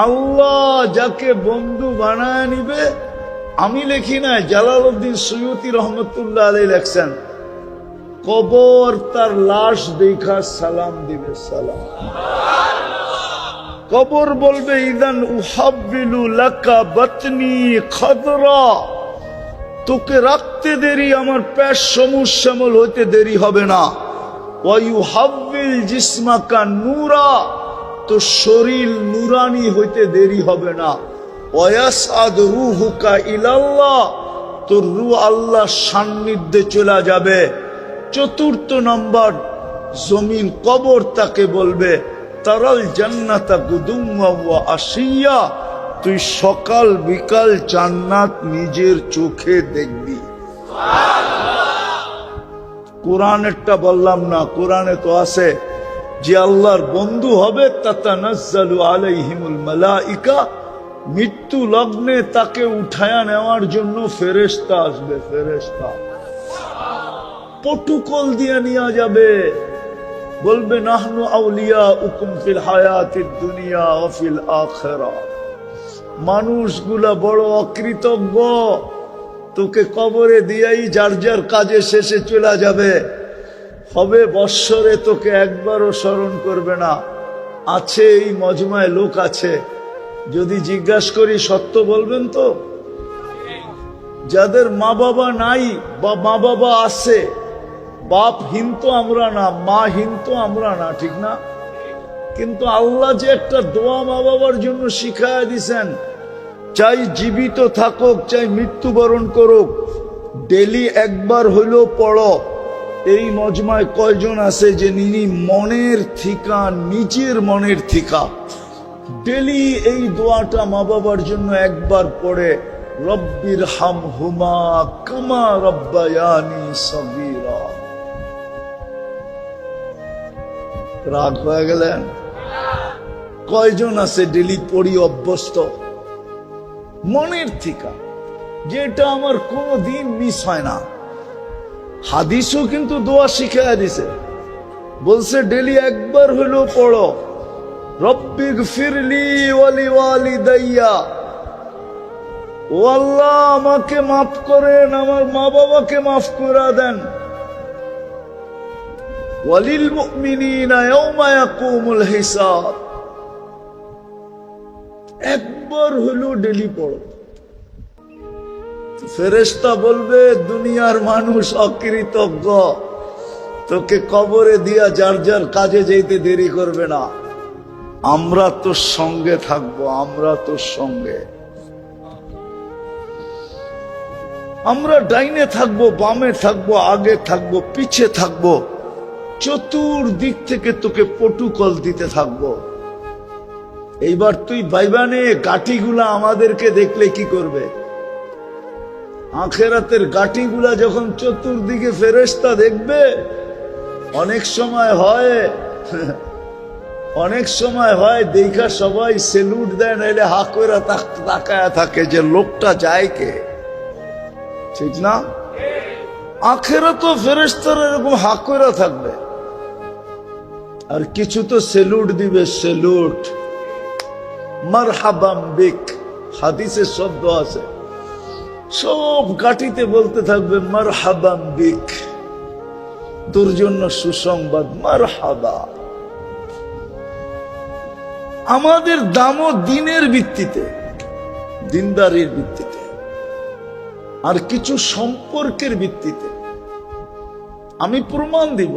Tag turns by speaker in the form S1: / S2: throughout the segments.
S1: আল্লাহ যাকে বন্ধু বানায় নিবে, আমি লিখি না, জালালউদ্দিন সুয়ুতি রহমতুল্লাহ আলাইহি লেখছেন, কবর তার লাশ দেখা সালাম দিবে, সালাম। কবর বলবে ইদান উহাব্বিলু লাকা বাতনি খাদরা, তোকে রাখতে দেরি, আমার পেট সমুজ শ্যামল হইতে দেরি হবে না। ওয়ায়ুহাব্বিল জিসমাকা নূরা, তো শরীর নুরানি হইতে দেরি হবে না। ওয়ায়াসআদ রূহুকা ইলাল্লাহ, তোর রূহ আল্লাহর সান্নিধ্যে চলে যাবে। চতুর্থ নম্বর, জমিন কবর তাকে বলবে তারাল জান্নাতা গুদুম্মা ওয়া আশিয়া, তুই সকাল বিকাল জান্নাত নিজের চোখে দেখবি। কোরআনেরটা বললাম না, কোরআনে তো আছে যে আল্লাহর বন্ধু হবে তাতানাজ্জালু আলাইহিমুল মালাইকা, মৃত্যু লগ্নে তাকে উঠায়া নেওয়ার জন্য ফেরেশতা আসবে, ফেরেশতা প্রটোকল দিয়ে নিয়ে যাবে, বলবে নাহনু আউলিয়াউকুম ফিল হায়াতিদ দুনিয়া ওয়া ফিল আখিরাহ। মানুষগুলা বড় অকৃতজ্ঞ, তোকে কবরে দিয়াই যার যার কাজে শেষে চলে যাবে, হবে বৎসরে তোকে একবারও স্মরণ করবে না। আছে এই মজমায় লোক আছে, যদি জিজ্ঞাসা করি সত্য বলবেন তো, যাদের মা বাবা নাই বা মা বাবা আছে, বাপহীন তো আমরা না, মাহীন তো আমরা না, ঠিক না? কিন্তু আল্লাহ যে একটা দোয়া মা বাবার জন্য শিখায় দিছেন, চাই জীবিত থাকুক চাই মৃত্যুবরণ করুক, ডেলি একবার হইলেও পড়ো। এই মজমায় কয়জন আছে যে নিনি মনের থিকা, নিজের মনের থিকা ডেলি এই দোয়াটা মা বাবার জন্য একবার পড়ে, রব্বির হামহুমা কামা রব্বায়ানি সগীরা। রাগ হয়ে গেলেন? কয়জন আছে ডেলি পড়ি অভ্যস্ত মনের থিকা, যেটা আমার কোনদিন মিস হয় না। হাদিসও কিন্তু দোয়া শিখাইয়া দিছে, বলছে ডেলি একবার হইলেও পড়ো, রব্বিগফিরলি ওয়া লিওয়ালিদাইয়া, ও আল্লাহ আমাকে মাফ করেন, আমার মা বাবাকে মাফ করে দেন, ওয়ালিল মুমিনিনা ইয়াওমা ইয়াকুমুল হিসাব। একবার হইলেও ডেলি পড়ো। ফেরেশতা বলবে দুনিয়ার মানুষ অকৃতজ্ঞ, তোকে কবরে দিয়া যার যার কাজে যেতে দেরি করবে না। আমরা তোর সঙ্গে থাকবো, আমরা তোর সঙ্গে, আমরা ডাইনে থাকবো, বামে থাকবো, আগে থাকবো, পিছে থাকবো, চতুর্দিক থেকে তোকে প্রটোকল দিতে থাকবো। এইবার তুই ভাইবানে গাঠিগুলা আমাদেরকে দেখলে কি করবে? আখেরাতের গাঠিগুলা যখন চতুর্দিকে ফেরেশতা দেখবে, অনেক সময় হয় দেখা সবাই সেলুট দেয়, নাইলে হা কইরা তাকায়া থাকে যে লোকটা যায় কে, ঠিক না? আখেরাত ফেরেশতারা এরকম হা কইরা থাকবে, আর কিছু তো সেলুট দিবে, সেলুট, মারহাবাম বিক। হাদিসের শব্দ আছে, সব গাটিতে বলতে থাকবে মারহাবাম বিক, তোর জন্য সুসংবাদ, মারহাবা। আমাদের দামও দিনের ভিত্তিতে, দিনদারির ভিত্তিতে, আর কিছু সম্পর্কের ভিত্তিতে। আমি প্রমাণ দিব,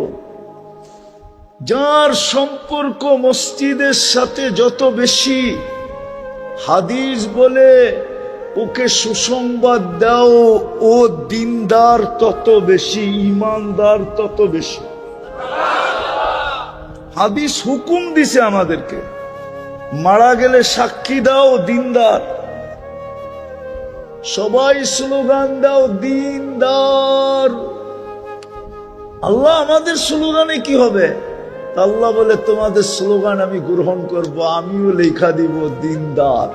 S1: যার সম্পর্ক মসজিদের সাথে যত বেশি, হাদিস বলে ওকে সুসংবাদ দাও, ও দিনদার তত বেশি, ইমানদার তত বেশি। হাদিস হুকুম দিছে আমাদেরকে, মারা গেলে সাক্ষী দাও, দিনদার। সবাই স্লোগান দাও, দিনদার। আল্লাহ আমাদের স্লোগানে কি হবে? আল্লাহ বলে তোমাদের স্লোগান আমি গ্রহণ করব, আমিও লেখা দিব দিনদার,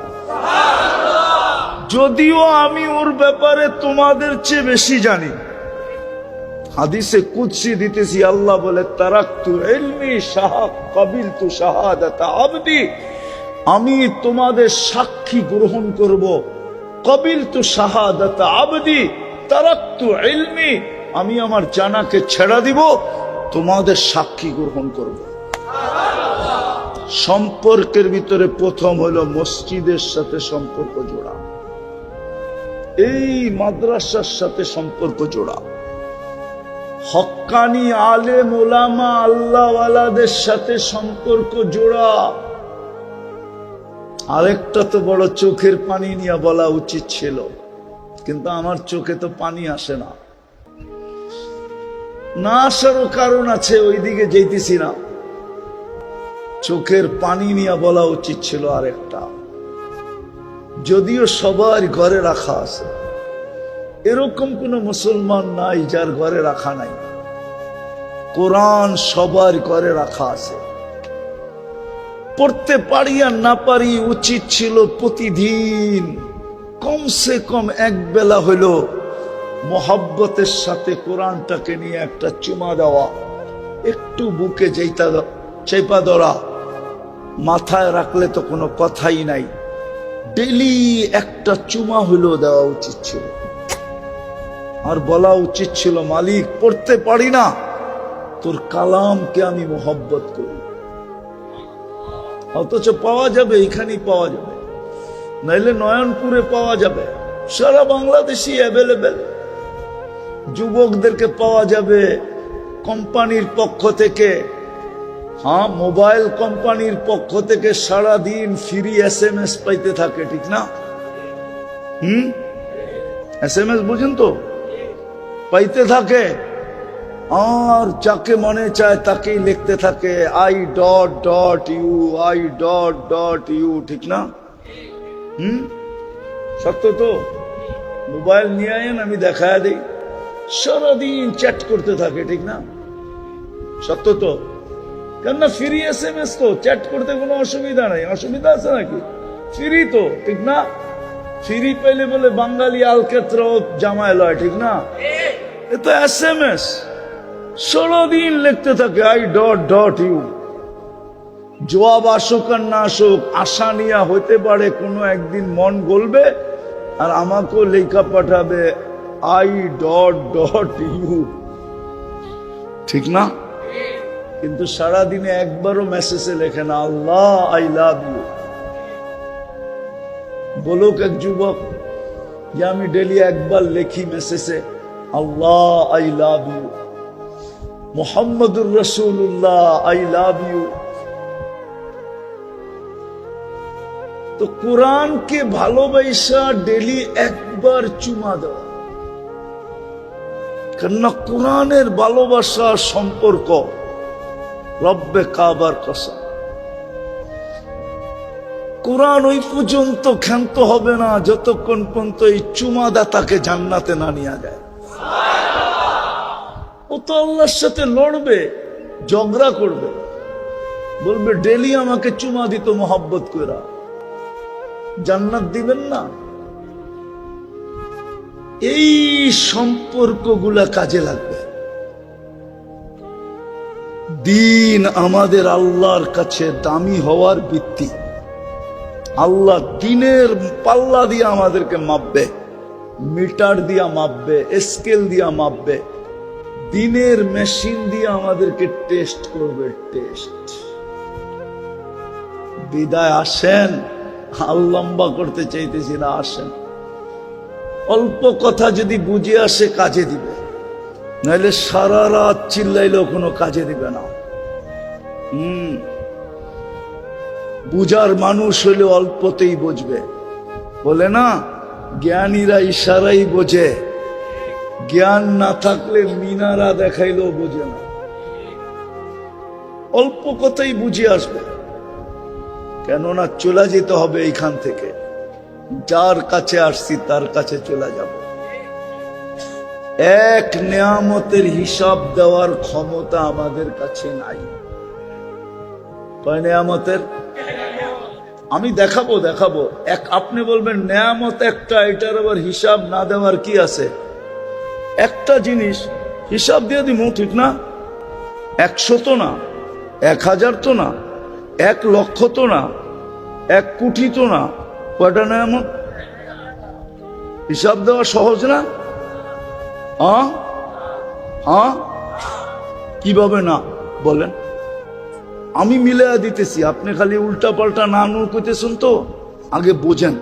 S1: যদিও আমি ওর ব্যাপারে তোমাদের চেয়ে বেশি জানি। হাদিসে কুদসি দিতেছি, আল্লাহ বলে তারাকতু ইলমি কবিলতু শাহাদাতা আবদি আমি তোমাদের সাক্ষী গ্রহণ করব। কবিলতু শাহাদাত আবদি তারাকতু ইলমি, আমি আমার জানাকে ছেড়ে দিব, তোমাদের সাক্ষী গ্রহণ করব। সম্পর্কের ভিতরে প্রথম হলো মসজিদের সাথে সম্পর্ক জোড়া, এই মাদ্রাসার সাথে সম্পর্ক জোড়া, হক্কানি আলেম ওলামা আল্লাহওয়ালাদের সাথে সম্পর্ক জোড়া। আরেকটা তো বড় চোখের পানি নিয়ে বলা উচিত ছিল, কিন্তু আমার চোখে তো পানি আসে না। না আসারও কারণ আছে, ওইদিকে যেতেছি না। চোখের পানি নিয়ে বলা উচিত ছিল আরেকটা, যদিও সবার ঘরে রাখা আছে। এরকম কোন মুসলমান নাই যার ঘরে রাখা নাই। কোরআন সবার ঘরে রাখা আছে। পড়তে পারি আর না পারি, উচিত ছিল প্রতিদিন কমসে কম এক বেলা হইল মোহাব্বতের সাথে কোরআনটাকে নিয়ে একটা চুমা দেওয়া, একটু বুকে চেপা ধরা, মাথায় রাখলে তো কোনো কথাই নাই। ডেলি একটা চুমা হইলেও দেওয়া উচিত ছিল। আর বলা উচিত ছিল, মালিক পড়তে পারি না, তোর কালামকে আমি মোহব্বত করি। অথচ পাওয়া যাবে, এখানেই পাওয়া যাবে, নাইলে নয়নপুরে পাওয়া যাবে, সারা বাংলাদেশই অ্যাভেলেবেল। যুবকদেরকে পাওয়া যাবে কোম্পানির পক্ষ থেকে, হ্যাঁ মোবাইল কোম্পানির পক্ষ থেকে সারাদিন ফ্রি SMS পাইতে থাকে, ঠিক না? SMS বুঝেন তো, পাইতে থাকে। আর যাকে মনে চায় তাকেই লিখতে থাকে I.U, I.U, ঠিক না? সত্য তো? মোবাইল নিয়ে আয়েন, আমি দেখায় দিই, সারাদিন চ্যাট করতে থাকে, ঠিক না? সত্য তো? কেননা ফ্রি SMS তো, চ্যাট করতে কোনো অসুবিধা নাই। অসুবিধা আছে নাকি? ফ্রি তো, ঠিক না? ফ্রি পেলে বলে বাঙালি আলকেত্র জামায় লয়, ঠিক না? এ তো SMS, সারাদিন লিখতে থাকে I.U। জবাব আসুক আর না আসুক, আশা নিয়া হইতে পারে কোনো একদিন মন গলবে আর আমাকেও লেখা পাঠাবে I.U, ঠিক না? কিন্তু সারাদিনে একবারও মেসেজে লেখে না আল্লাহ আই লাভ ইউ। বলুক এক যুবক যে আমি ডেলি একবার লেখি মেসেজে আল্লাহ আই লাভ ইউ, মুহাম্মদুর রাসূলুল্লাহ আই লাভ ইউ। তো কোরআনকে ভালোবাসা ডেলি একবার চুমা দেওয়া, কেননা কোরআনের ভালোবাসা সম্পর্ক রব্বে কাবার কসম, কোরআন ওই পর্যন্ত ক্ষান্ত হবে না যতক্ষণ পর্যন্ত এই চুমাদাতাকে জান্নাতে না নিয়ে যায়। ও তো আল্লাহর সাথে লড়বে, ঝগড়া করবে, বলবে ডেলি আমাকে চুমা দিত মোহাব্বত করা, জান্নাত দিবেন না। এই সম্পর্কগুলা কাজে লাগবে। দিন আমাদের আল্লাহর কাছে দামি হওয়ার ভিত্তি। আল্লাহ দিনের পাল্লা দিয়ে আমাদেরকে মাপবে, মিটার দিয়া মাপবে, স্কেল দিয়া মাপবে, দিনের মেশিন দিয়ে আমাদেরকে টেস্ট করবে। টেস্ট বিদায় আসেন, আর লম্বা করতে চাইতেছি না, আসেন। অল্প কথা যদি বুঝে আসে কাজে দিবে, নাহলে সারা রাত চিল্লাইলেও কোনো কাজে দিবে না। বুঝার মানুষ হলে অল্পতেই বুঝবে। বলে না, জ্ঞানীরা ইশারাই বোঝে, জ্ঞান না থাকলে মিনারা দেখাইলেও বোঝে না। অল্প কথাই বুঝে আসবে, কেননা চলে যেতে হবে এইখান থেকে। যার কাছে আসছি তার কাছে চলে যাব। এক নেয়ামতের হিসাব দেওয়ার ক্ষমতা আমাদের কাছে নাই। কয় নেয়ামতের? আমি দেখাবো এক। আপনি বলবেন নেয়ামত একটা, এটার আবার হিসাব না দেওয়ার কি আছে? একটা জিনিস হিসাব দিয়ে দিব, ঠিক না? 100 তো না, 1000 তো না, 1 লক্ষ তো না, 1 কোটি তো না, কয়টা নেয়ামত? হিসাব দেওয়া সহজ না? কিভাবে না বলেন? আমি মিলাইয়া দিতেছি, আপনি খালি উল্টা পাল্টা না কইতেছেন তো। আগে বোঝেন,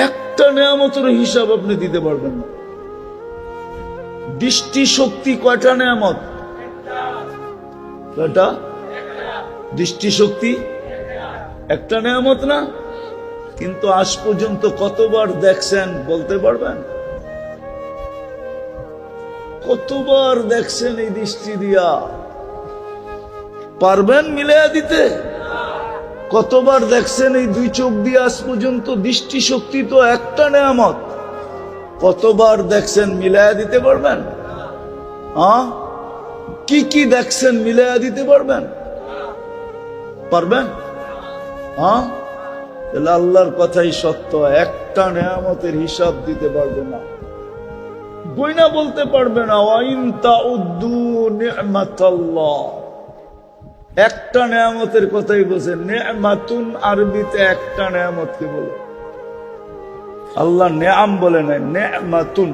S1: একটা নেয়ামতের হিসাব আপনি দিতে পারবেন না। দৃষ্টি শক্তি কয়টা নেয়ামত? কয়টা? দৃষ্টি শক্তি একটা নেয়ামত না? কিন্তু আজ পর্যন্ত কতবার দেখছেন বলতে পারবেন? কতবার দেখছেন এই দৃষ্টি দিয়া? পারবেন মিলাইয়া দিতে? কতবার দেখছেন এই 2 চোখ দিয়ে আজ পর্যন্ত? দৃষ্টি শক্তি তো একটা নেয়ামত। কতবার দেখছেন মিলাইয়া দিতে পারবেন? কি কি দেখছেন মিলাইয়া দিতে পারবেন? পারবেন? তাহলে আল্লাহর কথাই সত্য, একটা নেয়ামতের হিসাব দিতে পারবে না, বইনা বলতে পারবে না। ওয়াইন তাউদ্দু নি'মাতাল্লাহ, একটা নেয়ামতের কথাই বলছে। নে'মাতুন আরবিতে একটা নেয়ামতকে বলে, আল্লাহ নেয়াম বলে নাই, নে'মাতুন।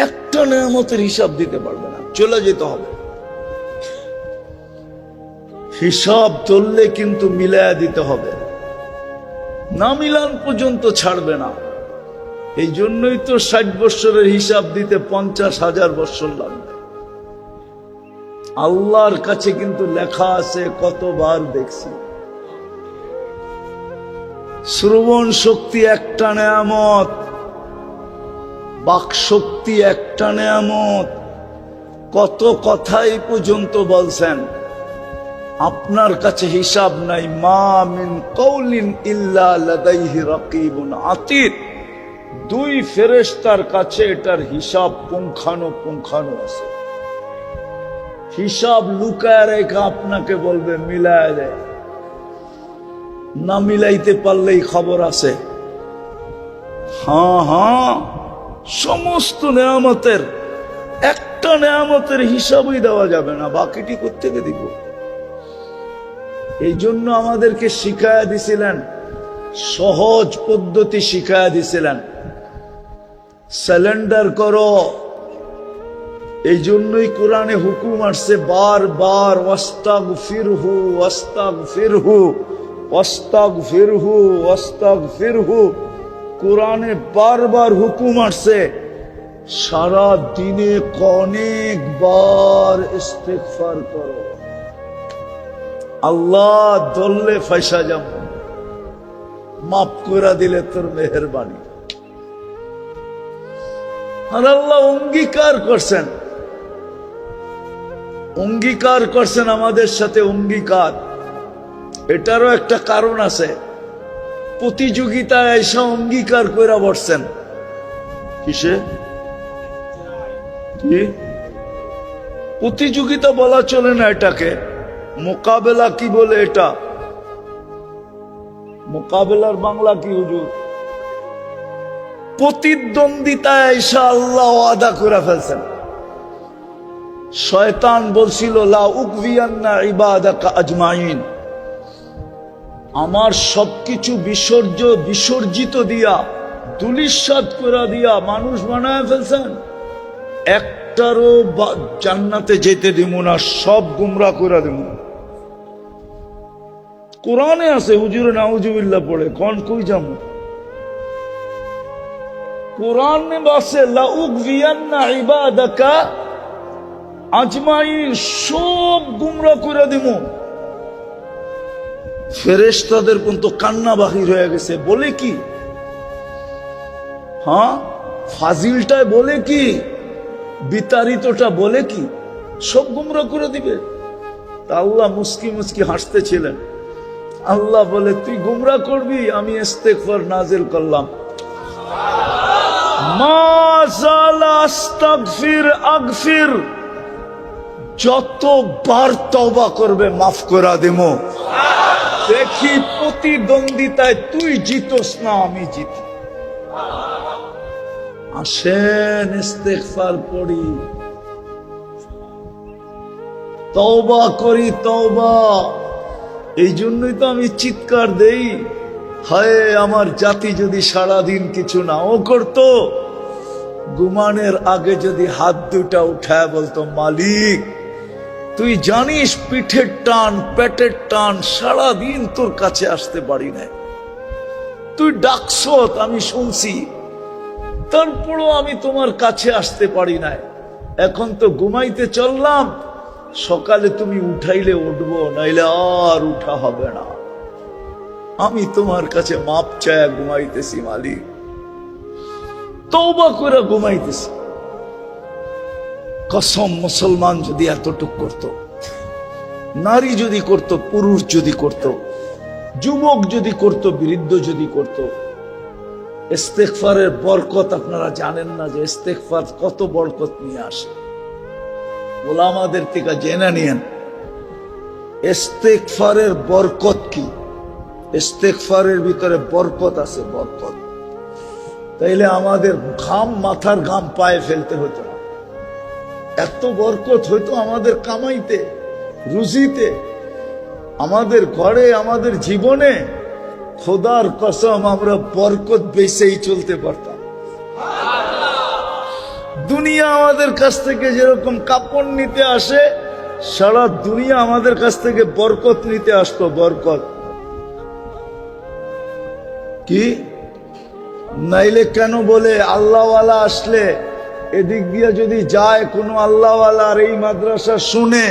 S1: একটা নেয়ামতের হিসাব দিতে পারবে না, চলে যেতে হবে। হিসাব ধরলে কিন্তু মিলায়া দিতে হবে, না মিলান পর্যন্ত ছাড়বে না। এই জন্যই তো 60 বৎসরের হিসাব দিতে 50,000 বৎসর লাগবে। আল্লাহর কাছে কিন্তু লেখা আছে, কতবার দেখছি। শ্রবণ শক্তি একটা নেয়ামত, বাক শক্তি একটা নেয়ামত। কত কথাই পর্যন্ত বলছেন, আপনার কাছে হিসাব নাই। মা মিন কওলিন ইল্লা লাদাইহি রাকিবুন আতীদ, 2 ফেরেশতার কাছে এটার হিসাব পুঙ্খানুপুঙ্খানু আছে। হিসাব লুকায় রেখে আপনাকে বলবে মিলায় দেয়, না মিলাইতে পারলেই খবর আছে। সমস্ত নেয়ামতের একটা নেয়ামতের হিসাবই দেওয়া যাবে না, বাকিটি কোত্থেকে দিব? এই জন্য আমাদেরকে শিখায়া দিছিলেন, সহজ পদ্ধতি শিখায়া দিছিলেন, সারেন্ডার করো। এই জন্যই কোরআনে হুকুম আসছে বারবার, ওয়াস্তাগফিরহু ওয়াস্তাগফিরহু ওয়াস্তাগফিরহু ওয়াস্তাগফিরহু। কোরআনে বারবার হুকুম আসছে, সারা দিনে অনেকবার ইস্তেগফার করো। আল্লাহ ধরলে ফাইসা যাব, মাফ করে দিলে তোর মেহেরবানি। আর আল্লাহ অঙ্গীকার করছেন আমাদের সাথে অঙ্গীকার। এটারও একটা কারণ আছে, প্রতিযোগিতায় এসে অঙ্গীকার করে বসছেন। কিসে? কি প্রতিযোগিতা বলা চলে না, এটাকে মোকাবেলা কি বলে? এটা মোকাবেলার বাংলা কি হুজুর? প্রতিদ্বন্দ্বিতায় এসে আল্লাহ ওয়াদা করে ফেলছেন। শয়তান বলছিল লা উকভিয়ান্না ইবাদাকা আজমাইন, আমার সবকিছু বিসর্জিত দিয়া, দুলিশাত করে দিয়া মানুষ বানায় ফেলছেন, একটারও জান্নাতে যেতে দিব না, সব গুমরাহ করে দিব। কোরআনে আছে, হুজুরে নাউজুবিল্লাহ পড়ে কোন কই যাবো? কোরআনে আছে লা উকভিয়ান্না ইবাদাকা আজমাইন, সব গুমরাহ করে দিব। ফেরেশতাদের পর্যন্ত কান্না বাহির হয়ে গেছে। বলে কি? ফাজিলটায় বলে কি? বিতাড়িতটা বলে কি? সব গুমরাহ করে দিবে। তা আল্লাহ মুস্কি মুস্কি হাসতেছিলেন। আল্লাহ বলে, তুই গুমরাহ করবি, আমি ইস্তেগফার নাজিল করলাম। মা জালা আস্তাগফির আগফির, যতবার তওবা করবে মাফ করে দেবো। দেখি প্রতিদ্বন্দ্বিতায় তুই জিতোস না আমি জিতি। আসেন ইস্তেগফার করি, তওবা করি, তওবা। এই জন্যই তো আমি চিৎকার দেই, হায় আমার জাতি যদি সারাদিন কিছু নাও করতো, ঘুমানোর আগে যদি হাত দুটা উঠায় বলতো, মালিক তুই জানিস পিঠের টান পেটের টান, সারাদিন তোর কাছে আসতে পারি না, তুই ডাকছ আমি শুনছি, তারপরও আমি তোমার কাছে আসতে পারি না, এখন তো ঘুমাইতে চললাম, সকালে তুমি উঠাইলে উঠবো, নাইলে আর উঠা হবে না, আমি তোমার কাছে মাপ চায়া ঘুমাইতেছি মালিক, তওবা করে ঘুমাইতেছি। কসম, মুসলমান যদি এতটুক করত, নারী যদি করত, পুরুষ যদি করত, যুবক যদি করত, বৃদ্ধ যদি করত, ইস্তেগফারের বরকত আপনারা জানেন না যে ইস্তেগফার কত বরকত নিয়ে আসে। ওলামাদের থেকে জেনে নিয়েন ইস্তেগফারের বরকত কি। ইস্তেগফারের ভিতরে বরকত আছে, বরকত। তাইলে আমাদের ঘাম, মাথার ঘাম পায়ে ফেলতে হতো না, এত বরকত হইতো আমাদের কামাইতে, রুজিতে, আমাদের ঘরে, আমাদের জীবনে। খোদার কসম আমরা বরকত বেচেই চলতে পারতাম। দুনিয়া আমাদের কাছ থেকে যেরকম কাপড় নিতে আসে, সারা দুনিয়া আমাদের কাছ থেকে বরকত নিতে আসতো, বরকত। কি নাইলে কেন বলে আল্লাহওয়ালা আসলে এদিক দিয়ে যদি যায় কোনো আল্লাহওয়ালা আর এই মাদ্রাসা শুনে,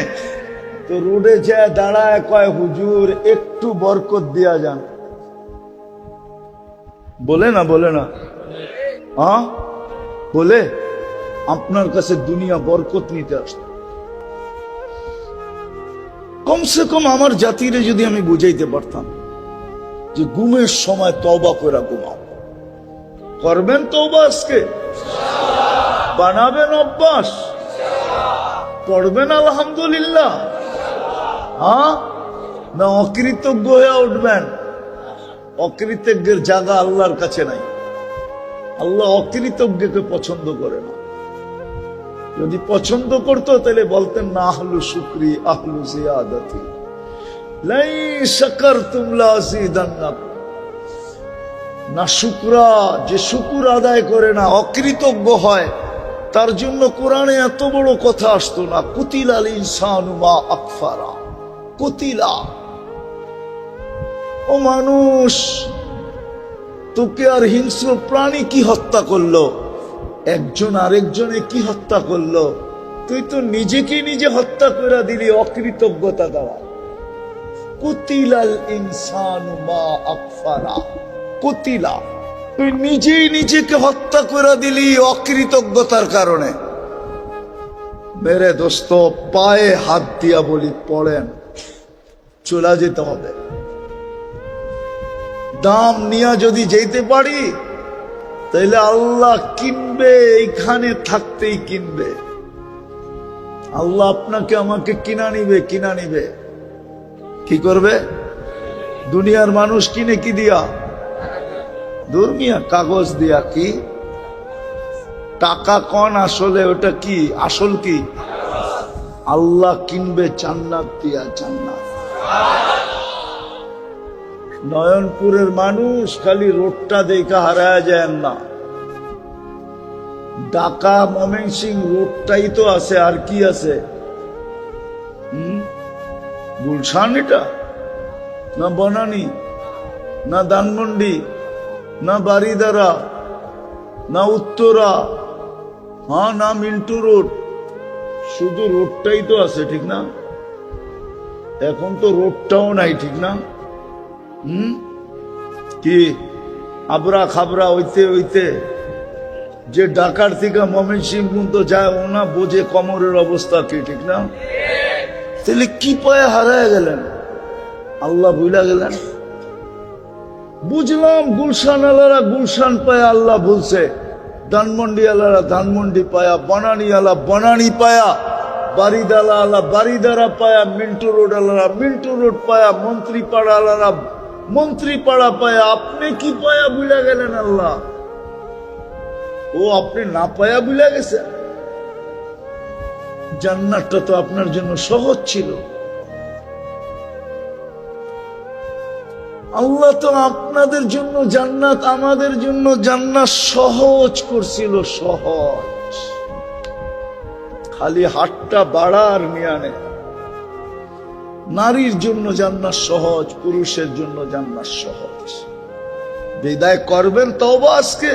S1: তো রোডে যায় দাঁড়ায় কয়, হুজুর একটু বরকত দিয়া যান। বলে না, বলে না, হ্যাঁ বলে। আপনার কাছে দুনিয়া বরকত নিতে আসতো। কমসে কম আমার জাতিরে যদি আমি বুঝাইতে পারতাম যে ঘুমের সময় তওবা করে ঘুমাও, করবেন তওবা, আজকে বানাবেন অভ্যাস, পড়বেন আলহামদুলিল্লাহ, হ্যাঁ না অকৃতজ্ঞ হয়ে উঠবেন। অকৃতজ্ঞের জায়গা আল্লাহর কাছে নাই। আল্লাহ অকৃতজ্ঞকে পছন্দ করে না। যদি পছন্দ করতো তাহলে বলতেন না, আহলু শুকরি আহলু জিয়াদাতি লাই শাকারতুম লাযিদান্নাকুম। না শুকরা, যে শুকুর আদায় করে না, অকৃতজ্ঞ হয়, তার জন্য কোরআনে এত বড় কথা আসতো না। কুতিলাল ইনসানু মা আকফারা, কুতিলা। ও মানুষ, তোকে আর হিংস্র প্রাণী কি হত্যা করলো? একজন আরেকজনে কি হত্যা করলো? তুই তো নিজেকে নিজে হত্যা করে দিলি অকৃতজ্ঞতা দ্বারা। কুতিলাল ইনসানু মা আকফারা, কুতিলা। তুই নিজেই নিজেকে হত্যা করে দিলি অকৃতজ্ঞতার কারণে। মেরে দোস্ত, পায়ে হাত দিয়া বলি, পড়েন, চলে যেতে হবে। দাম নিয়ে যদি যেতে পারি তাহলে আল্লাহ কিনবে, এইখানে থাকতেই কিনবে। আল্লাহ আপনাকে আমাকে কিনা নিবে, কিনা নিবে। কি করবে? দুনিয়ার মানুষ কিনে কি দিয়া? দুর্মিয়া কাগজ দিয়া। কি টাকা কন আসলে? ওটা কি আসল? কি আল্লাহ কিনবে জান্নাত দিয়া, জান্নাত। নয়নপুরের মানুষ খালি রোডটা দেখা হারায় যায় না, ঢাকা ময়মনসিং রোডটাই তো আছে, আর কি আছে? গুলশান, এটা না বনানী, না ধানমন্ডি, না বারিদারা, না উত্তরা, হ্যাঁ না মিন্টু রোড, শুধু রোডটাই তো আছে, ঠিক না? এখন তো রোডটাও নাই, ঠিক না? কি আবরা খাবরা হইতে হইতে যে ঢাকার থেকে ময়মনসিংহ পর্যন্ত যায়, ও না বোঝে কমরের অবস্থা কি, ঠিক না? তাহলে কি পায়ে হারায় গেলেন? আল্লাহ ভুলা গেলেন? বুঝলাম গুলশান আলারা গুলশান পায়া আল্লাহ বলছে, ধানমন্ডি আলারা ধানমন্ডি পায়া, বনানী আলা বনানী পায়া, বারিদালা আলা বারিদারা পায়া, মিন্টু রোড আলারা মিন্টু রোড পায়া, মন্ত্রীপাড়া আলারা মন্ত্রীপাড়া পায়া। আপনি কি পায়া ভুলা গেলেন? আল্লাহ ও আপনি না পায়া ভুলা গেছেন? জান্নাতটা তো আপনার জন্য সহজ ছিল। আল্লাহ তো আপনাদের জন্য জান্নাত, আমাদের জন্য জান্নাত সহজ করছিল, সহজ। খালি হাতটা বাড়ার মিয়ানে। নারীর জন্য জান্নাত সহজ, পুরুষের জন্য জান্নাত সহজ। বিদায় করবেন তওবা আজকে?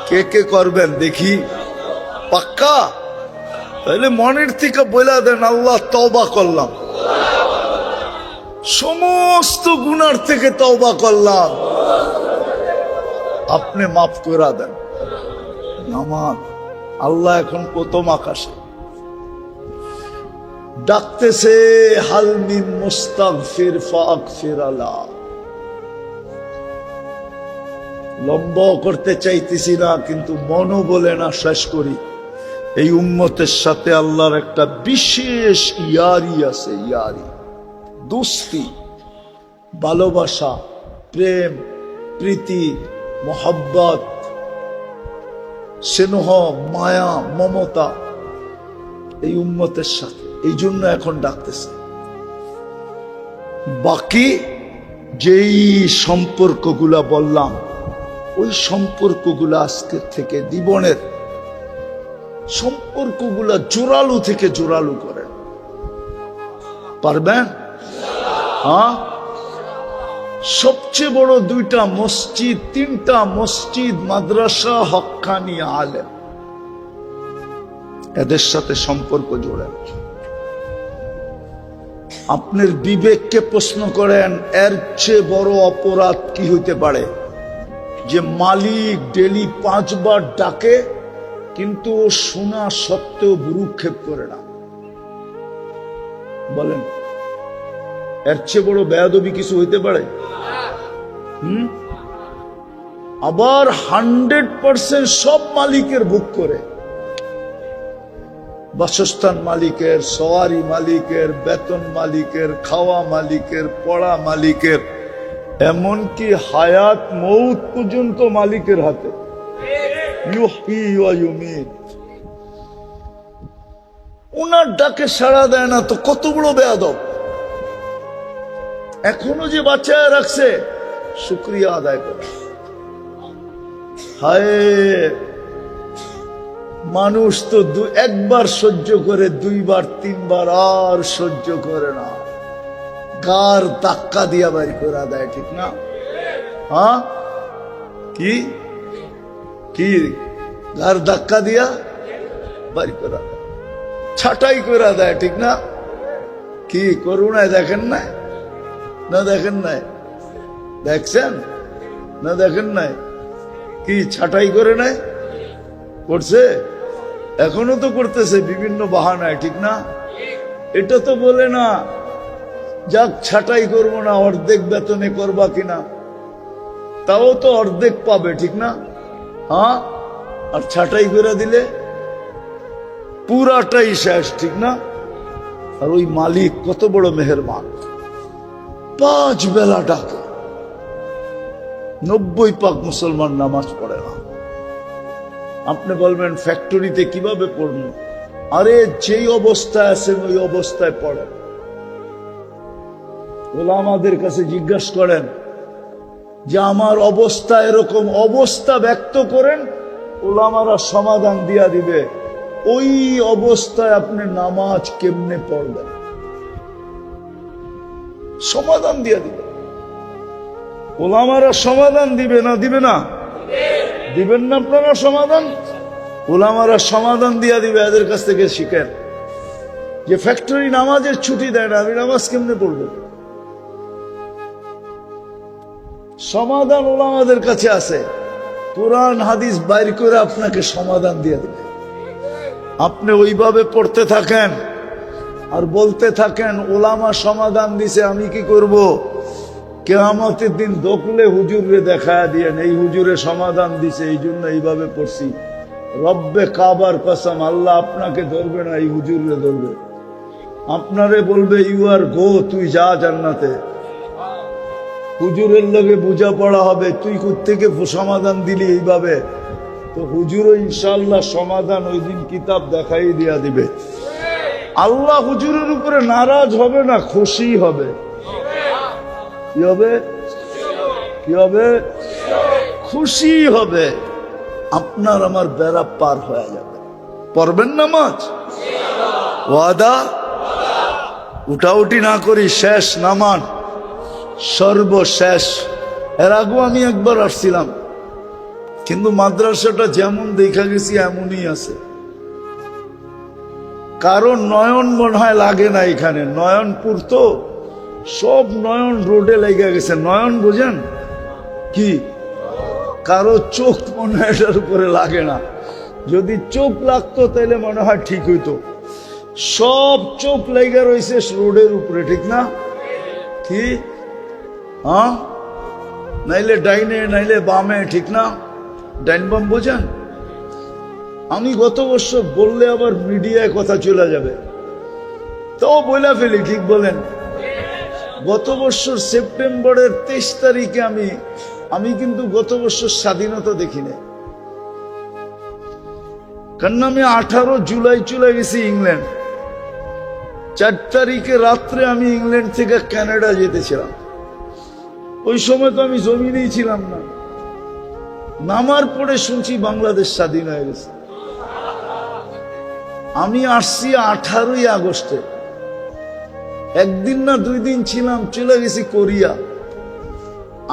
S1: কে কে করবেন দেখি? পাক্কা? তাহলে মনের থেকে বলে দেন, আল্লাহ তওবা করলাম, সমস্ত গুনার থেকে তওবা করলাম, আপনি মাফ করে দেন। নামাজ আল্লাহ এখন প্রথম আকাশে ডাকতেছে, হাল মিন মুস্তাগফির ফাগফির লাহ। লম্বা করতে চাইতেছি না, কিন্তু মনও বলে না শেষ করি। এই উম্মতের সাথে আল্লাহর একটা বিশেষ ইয়ারি আছে, ইয়ারি, দোস্তি, ভালোবাসা, প্রেম, প্রীতি, মোহাব্বত, স্নেহ, মায়া, মমতা এই উম্মতের সাথে। এই জন্য এখন ডাকতেছে। বাকি যেই সম্পর্কগুলা বললাম, ওই সম্পর্কগুলা আজকের থেকে জীবনের সম্পর্কগুলা জোরালো থেকে জোরালো করেন। পারবেন? হ্যাঁ। সবচেয়ে বড় দুইটা মসজিদ, তিনটা মসজিদ, মাদ্রাসা, হক্কানি আলেম, এদের সাথে সম্পর্ক জোড়েন। আপনার বিবেককে প্রশ্ন করেন, এর চেয়ে বড় অপরাধ কি হইতে পারে? যে মালিক ডেলি 5 বার ডাকে, কিন্তু শোনা সত্ত্বেও ভ্রুক্ষেপ করে না। বলেন, এর চেয়ে বড় বেয়াদবি কিছু হইতে পারে? আবার 100% সব মালিকের ভোগ করে, বাসস্থান মালিকের, সওয়ারি মালিকের, বেতন মালিকের, খাওয়া মালিকের, পড়া মালিকের, এমনকি হায়াত মৌত পর্যন্ত মালিকের হাতে। ইউহয়ী ওয়া ইউমীত। ওনার ডাকে সাড়া দেয় না তো কত বড় বেয়াদব। এখনো যে বাঁচায় রাখছে, শুকরিয়া আদায় করে। হায়, মানুষ তো একবার সহ্য করে, 2 বার 3 বার আর সহ্য করে না, গার ধাক্কা দিয়া বাড়ি করে দেয়, ঠিক না? হ্যাঁ, কি কি গার ধাক্কা দিয়া বাড়ি করে দেয়, ছাটাই করে দেয়, ঠিক না? কি করুণায় দেখেন না? না দেখেন নাই? দেখছেন না? দেখেন নাই? কি ছাটাই করে নাই? করছে, এখনো তো করতেছে বিভিন্ন বাহানায়, ঠিক না? এটা তো বলে না যাক ছাটাই করবো না, অর্ধেক বেতনে করবা কিনা, তাও তো অর্ধেক পাবে, ঠিক না? হ্যাঁ, আর ছাটাই করে দিলে পুরাটাই শেষ, ঠিক না? আর ওই মালিক কত বড় মেহেরবান, 5 বেলা ডাকে। 90% মুসলমান নামাজ পড়ে না। আপনি বলবেন ফ্যাক্টরিতে কিভাবে পড়ব? আরে যেই অবস্থায় আছেন ওই অবস্থায় পড়েন। ওলামাদের কাছে জিজ্ঞাসা করেন যে আমার অবস্থা এরকম, অবস্থা ব্যক্ত করেন, ওলামারা সমাধান দিয়া দিবে ওই অবস্থায় আপনি নামাজ কেমনে পড়বেন, সমাধান দিয়া দিবে। ওলামারা সমাধান দিবে না? দিবে না? দিবেন না আপনারা সমাধান? ওলামারা সমাধান দিয়া দিবে। এদের কাছ থেকে শিখেন যে ফ্যাক্টরি নামাজের ছুটি দেয় না, আমি নামাজ কেমনে পড়ব? সমাধান ওলামাদের কাছে আছে। কোরআন হাদিস বাইর করে আপনাকে সমাধান দিয়ে দিবে। আপনি ওইভাবে পড়তে থাকেন আর বলতে থাকেন ওলামা সমাধান দিছে, আমি কি করব? কিয়ামতের দিন দোকলে হুজুরে দেখায় দিয়েন, এই হুজুরে সমাধান দিছে, এই জন্য এইভাবে পড়ছি। রব্বে কাবার কসম, আল্লাহ আপনাকে ধরবে না, এই হুজুরে ধরবে। আপনারে বলবে ইউ আর গো, তুই যা জান্নাতে। হুজুরের লগে বুঝা পড়া হবে, তুই কোত্থেকে সমাধান দিলি এইভাবে, তো হুজুরও ইনশাআল্লাহ সমাধান ওই দিন কিতাব দেখাই দিয়া দিবে। আল্লাহ হুজুরের উপরে নারাজ হবে না, খুশি হবে। কি হবে? কি হবে? খুশি হবে। আপনার আমার বেড়া পার হয়ে যাবে। পড়বেন নামাজ? ওয়াদা? উঠাউটি না করি, শেষ নামান, সর্বশেষ। এর আগেও আমি একবার আসছিলাম, কিন্তু মাদ্রাসাটা যেমন দেখা গেছি এমনই আছে। কারণ নয়ন মনে হয় লাগে না এখানে, নয়নপুর তো সব নয়ন রোডে লেগে গেছে। নয়ন বুঝেন কি? কারো চোখ মনে হয় এটার উপরে লাগে না। যদি চোখ লাগতো তাহলে মনে হয় ঠিক হইতো। সব চোখ লেগে রয়েছে রোডের উপরে, ঠিক না? কি হ্যাঁ? নাইলে ডাইনে নাইলে বামে, ঠিক না? ডাইন বাম বোঝেন? আমি গত বছর বললে আবার মিডিয়ায় কথা চলে যাবে, তাও বলে ফেলি, ঠিক বলেন? গত বছর সেপ্টেম্বরের 23 তারিখে আমি কিন্তু গত বছর স্বাধীনতা দেখি না, কারণ আমি 18 জুলাই চলে গেছি ইংল্যান্ড। 4 তারিখে রাত্রে আমি ইংল্যান্ড থেকে কানাডা যেতেছিলাম। ওই সময় তো আমি জমিনেই ছিলাম না। নামার পরে শুনছি বাংলাদেশ স্বাধীন হয়ে গেছে। আমি আসছি 18ই আগস্টে, একদিন না 2 দিন ছিলাম, চলে গেছি কোরিয়া।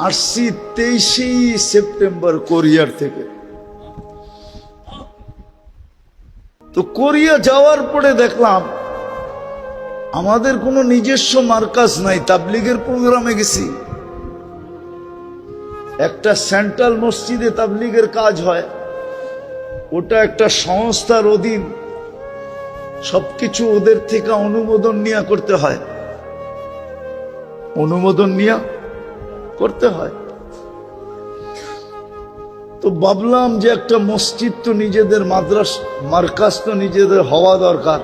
S1: আসছি 23 সেপ্টেম্বর কোরিয়ার থেকে। তো কোরিয়া যাওয়ার পরে দেখলাম আমাদের কোনো নিজস্ব মার্কাজ নাই। তাবলীগের প্রোগ্রামে গেছি, একটা সেন্ট্রাল মসজিদে তাবলীগের কাজ হয়, ওটা একটা সংস্থার অধীন, সবকিছু ওদের থেকে অনুমোদন নিয়ে করতে হয়, অনুমোদন নিয়ে করতে হয়। তো ভাবলাম যে একটা মসজিদ তো নিজেদের, মার্কাজ তো নিজেদের হওয়া দরকার।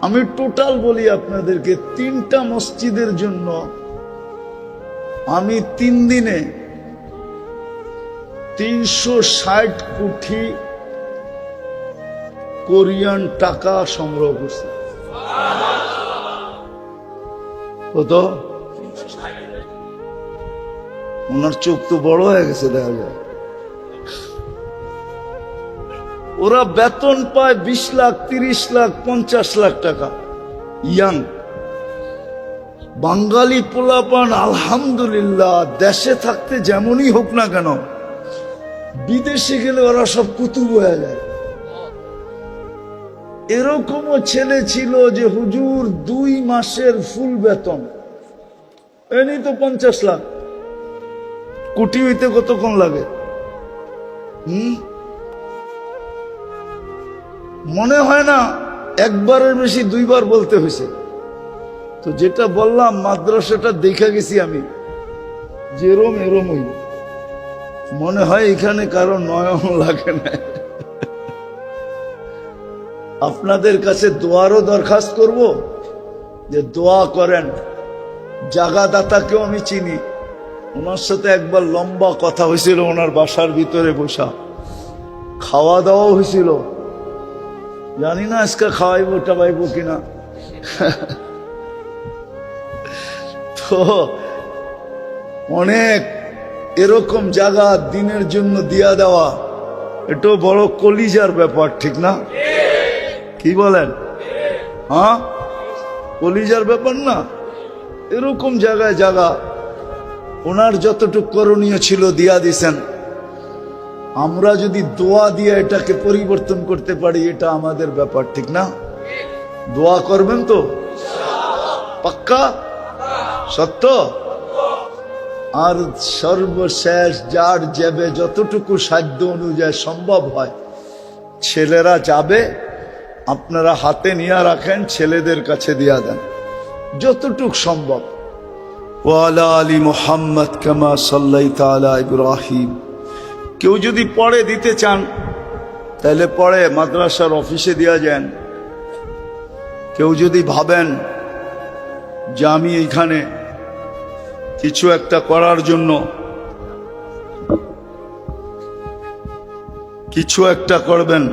S1: আমি টোটাল বলি আপনাদেরকে, 3টা মসজিদের জন্য আমি 3 দিনে 360 কোটি কোরিয়ান টাকা সংগ্রহ করছি। কত? ওনার চোখ তো বড় হয়ে গেছে দেখা যায়। ওরা বেতন পায় 20 লাখ, 30 লাখ, 50 লাখ টাকা। ইয়াং বাঙালি পোলাপান আলহামদুলিল্লাহ, দেশে থাকতে যেমনই হোক না কেন, বিদেশে গেলে ওরা সব কুতুব হয়ে যায়। এরকমও ছেলে ছিল যে হুজুর 2 মাসের ফুল বেতন, এনি তো 50 লাখ। কোটি হইতে কতক্ষণ লাগে? মনে হয় না একবারের বেশি 2 বার বলতে হয়েছে। তো যেটা বললাম, মাদ্রাসাটা দেখা গেছি আমি, যেরম এরমই মনে হয় এখানে কারো নয়ন লাগে না। আপনাদের কাছে দোয়ারও দরখাস্ত করব যে দোয়া করেন। জাগাদাতাকেও আমি চিনি, ওনার সাথে একবার লম্বা কথা হয়েছিল, ওনার বাসার ভিতরে বসা, খাওয়া দাওয়াও হয়েছিল। জানি না আজকে খাওয়াইবো টাবাইবো কিনা। তো অনেক এরকম জায়গা দিনের জন্য দিয়া দেওয়া, এটাও বড় কলিজার ব্যাপার, ঠিক না? কি বলেন? হ্যাঁ, কলিজার ব্যাপার না? এরকম জায়গায় জায়গা ওনার যতটুকু করণীয় ছিল দিয়া দিছেন। আমরা যদি দোয়া দিয়ে এটাকে পরিবর্তন করতে পারি, এটা আমাদের ব্যাপার, ঠিক না? দোয়া করবেন তো? পাক্কা? সত্য? আর সর্বশেষ যার যাবে, যতটুকু সাধ্য অনুযায়ী সম্ভব হয়, ছেলেরা যাবে, আপনারা হাতে নিয়ে রাখেন, ছেলেদের কাছে দিয়া দেন যতটুক সম্ভব। ওয়ালা আলী মুহাম্মদ কামা সাল্লাইতা আলা ইব্রাহিম। কেউ যদি পড়ে দিতে চান তাহলে পড়ে মাদ্রাসার অফিসে দিয়া যান। কেউ যদি ভাবেন যে আমি এইখানে কিছু একটা করার জন্য কিছু একটা করবেন,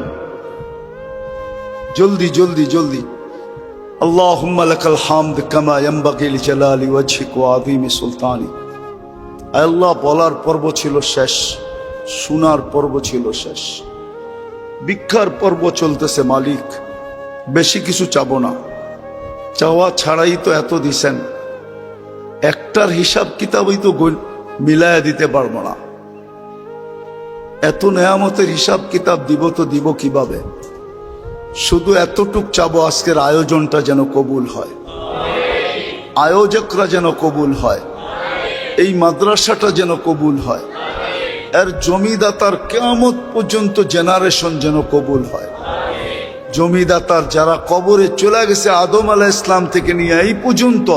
S1: জলদি জলদি জলদি আল্লাহুম্মা লাকাল হামদ কামা ইয়ানবাগি লিজালালি ওয়াজহিক ওয়া আযীমি সুলতানি। আল্লাহ, বলার পর্ব ছিল শেষ, শোনার পর্ব ছিল শেষ, ভিক্ষার পর্ব চলতেছে। মালিক, বেশি কিছু চাবো না, চাওয়া ছাড়াই তো এত দিছেন, একটার হিসাব কিতাবই তো মিলায়া দিতে পারবো না। এত নেয়ামতের হিসাব কিতাব দিব তো দিব কিভাবে? শুধু এতটুক চাবো, আজকের আয়োজনটা যেন কবুল হয়, আয়োজকরা যেন কবুল হয়, এই মাদ্রাসাটা যেন কবুল হয়, এর জমিদাতার কিয়ামত পর্যন্ত জেনারেশন যেন কবুল হয়। জমিদাতার যারা কবরে চলে গেছে আদম আলাইহিস ইসলাম থেকে নিয়ে এই পর্যন্ত,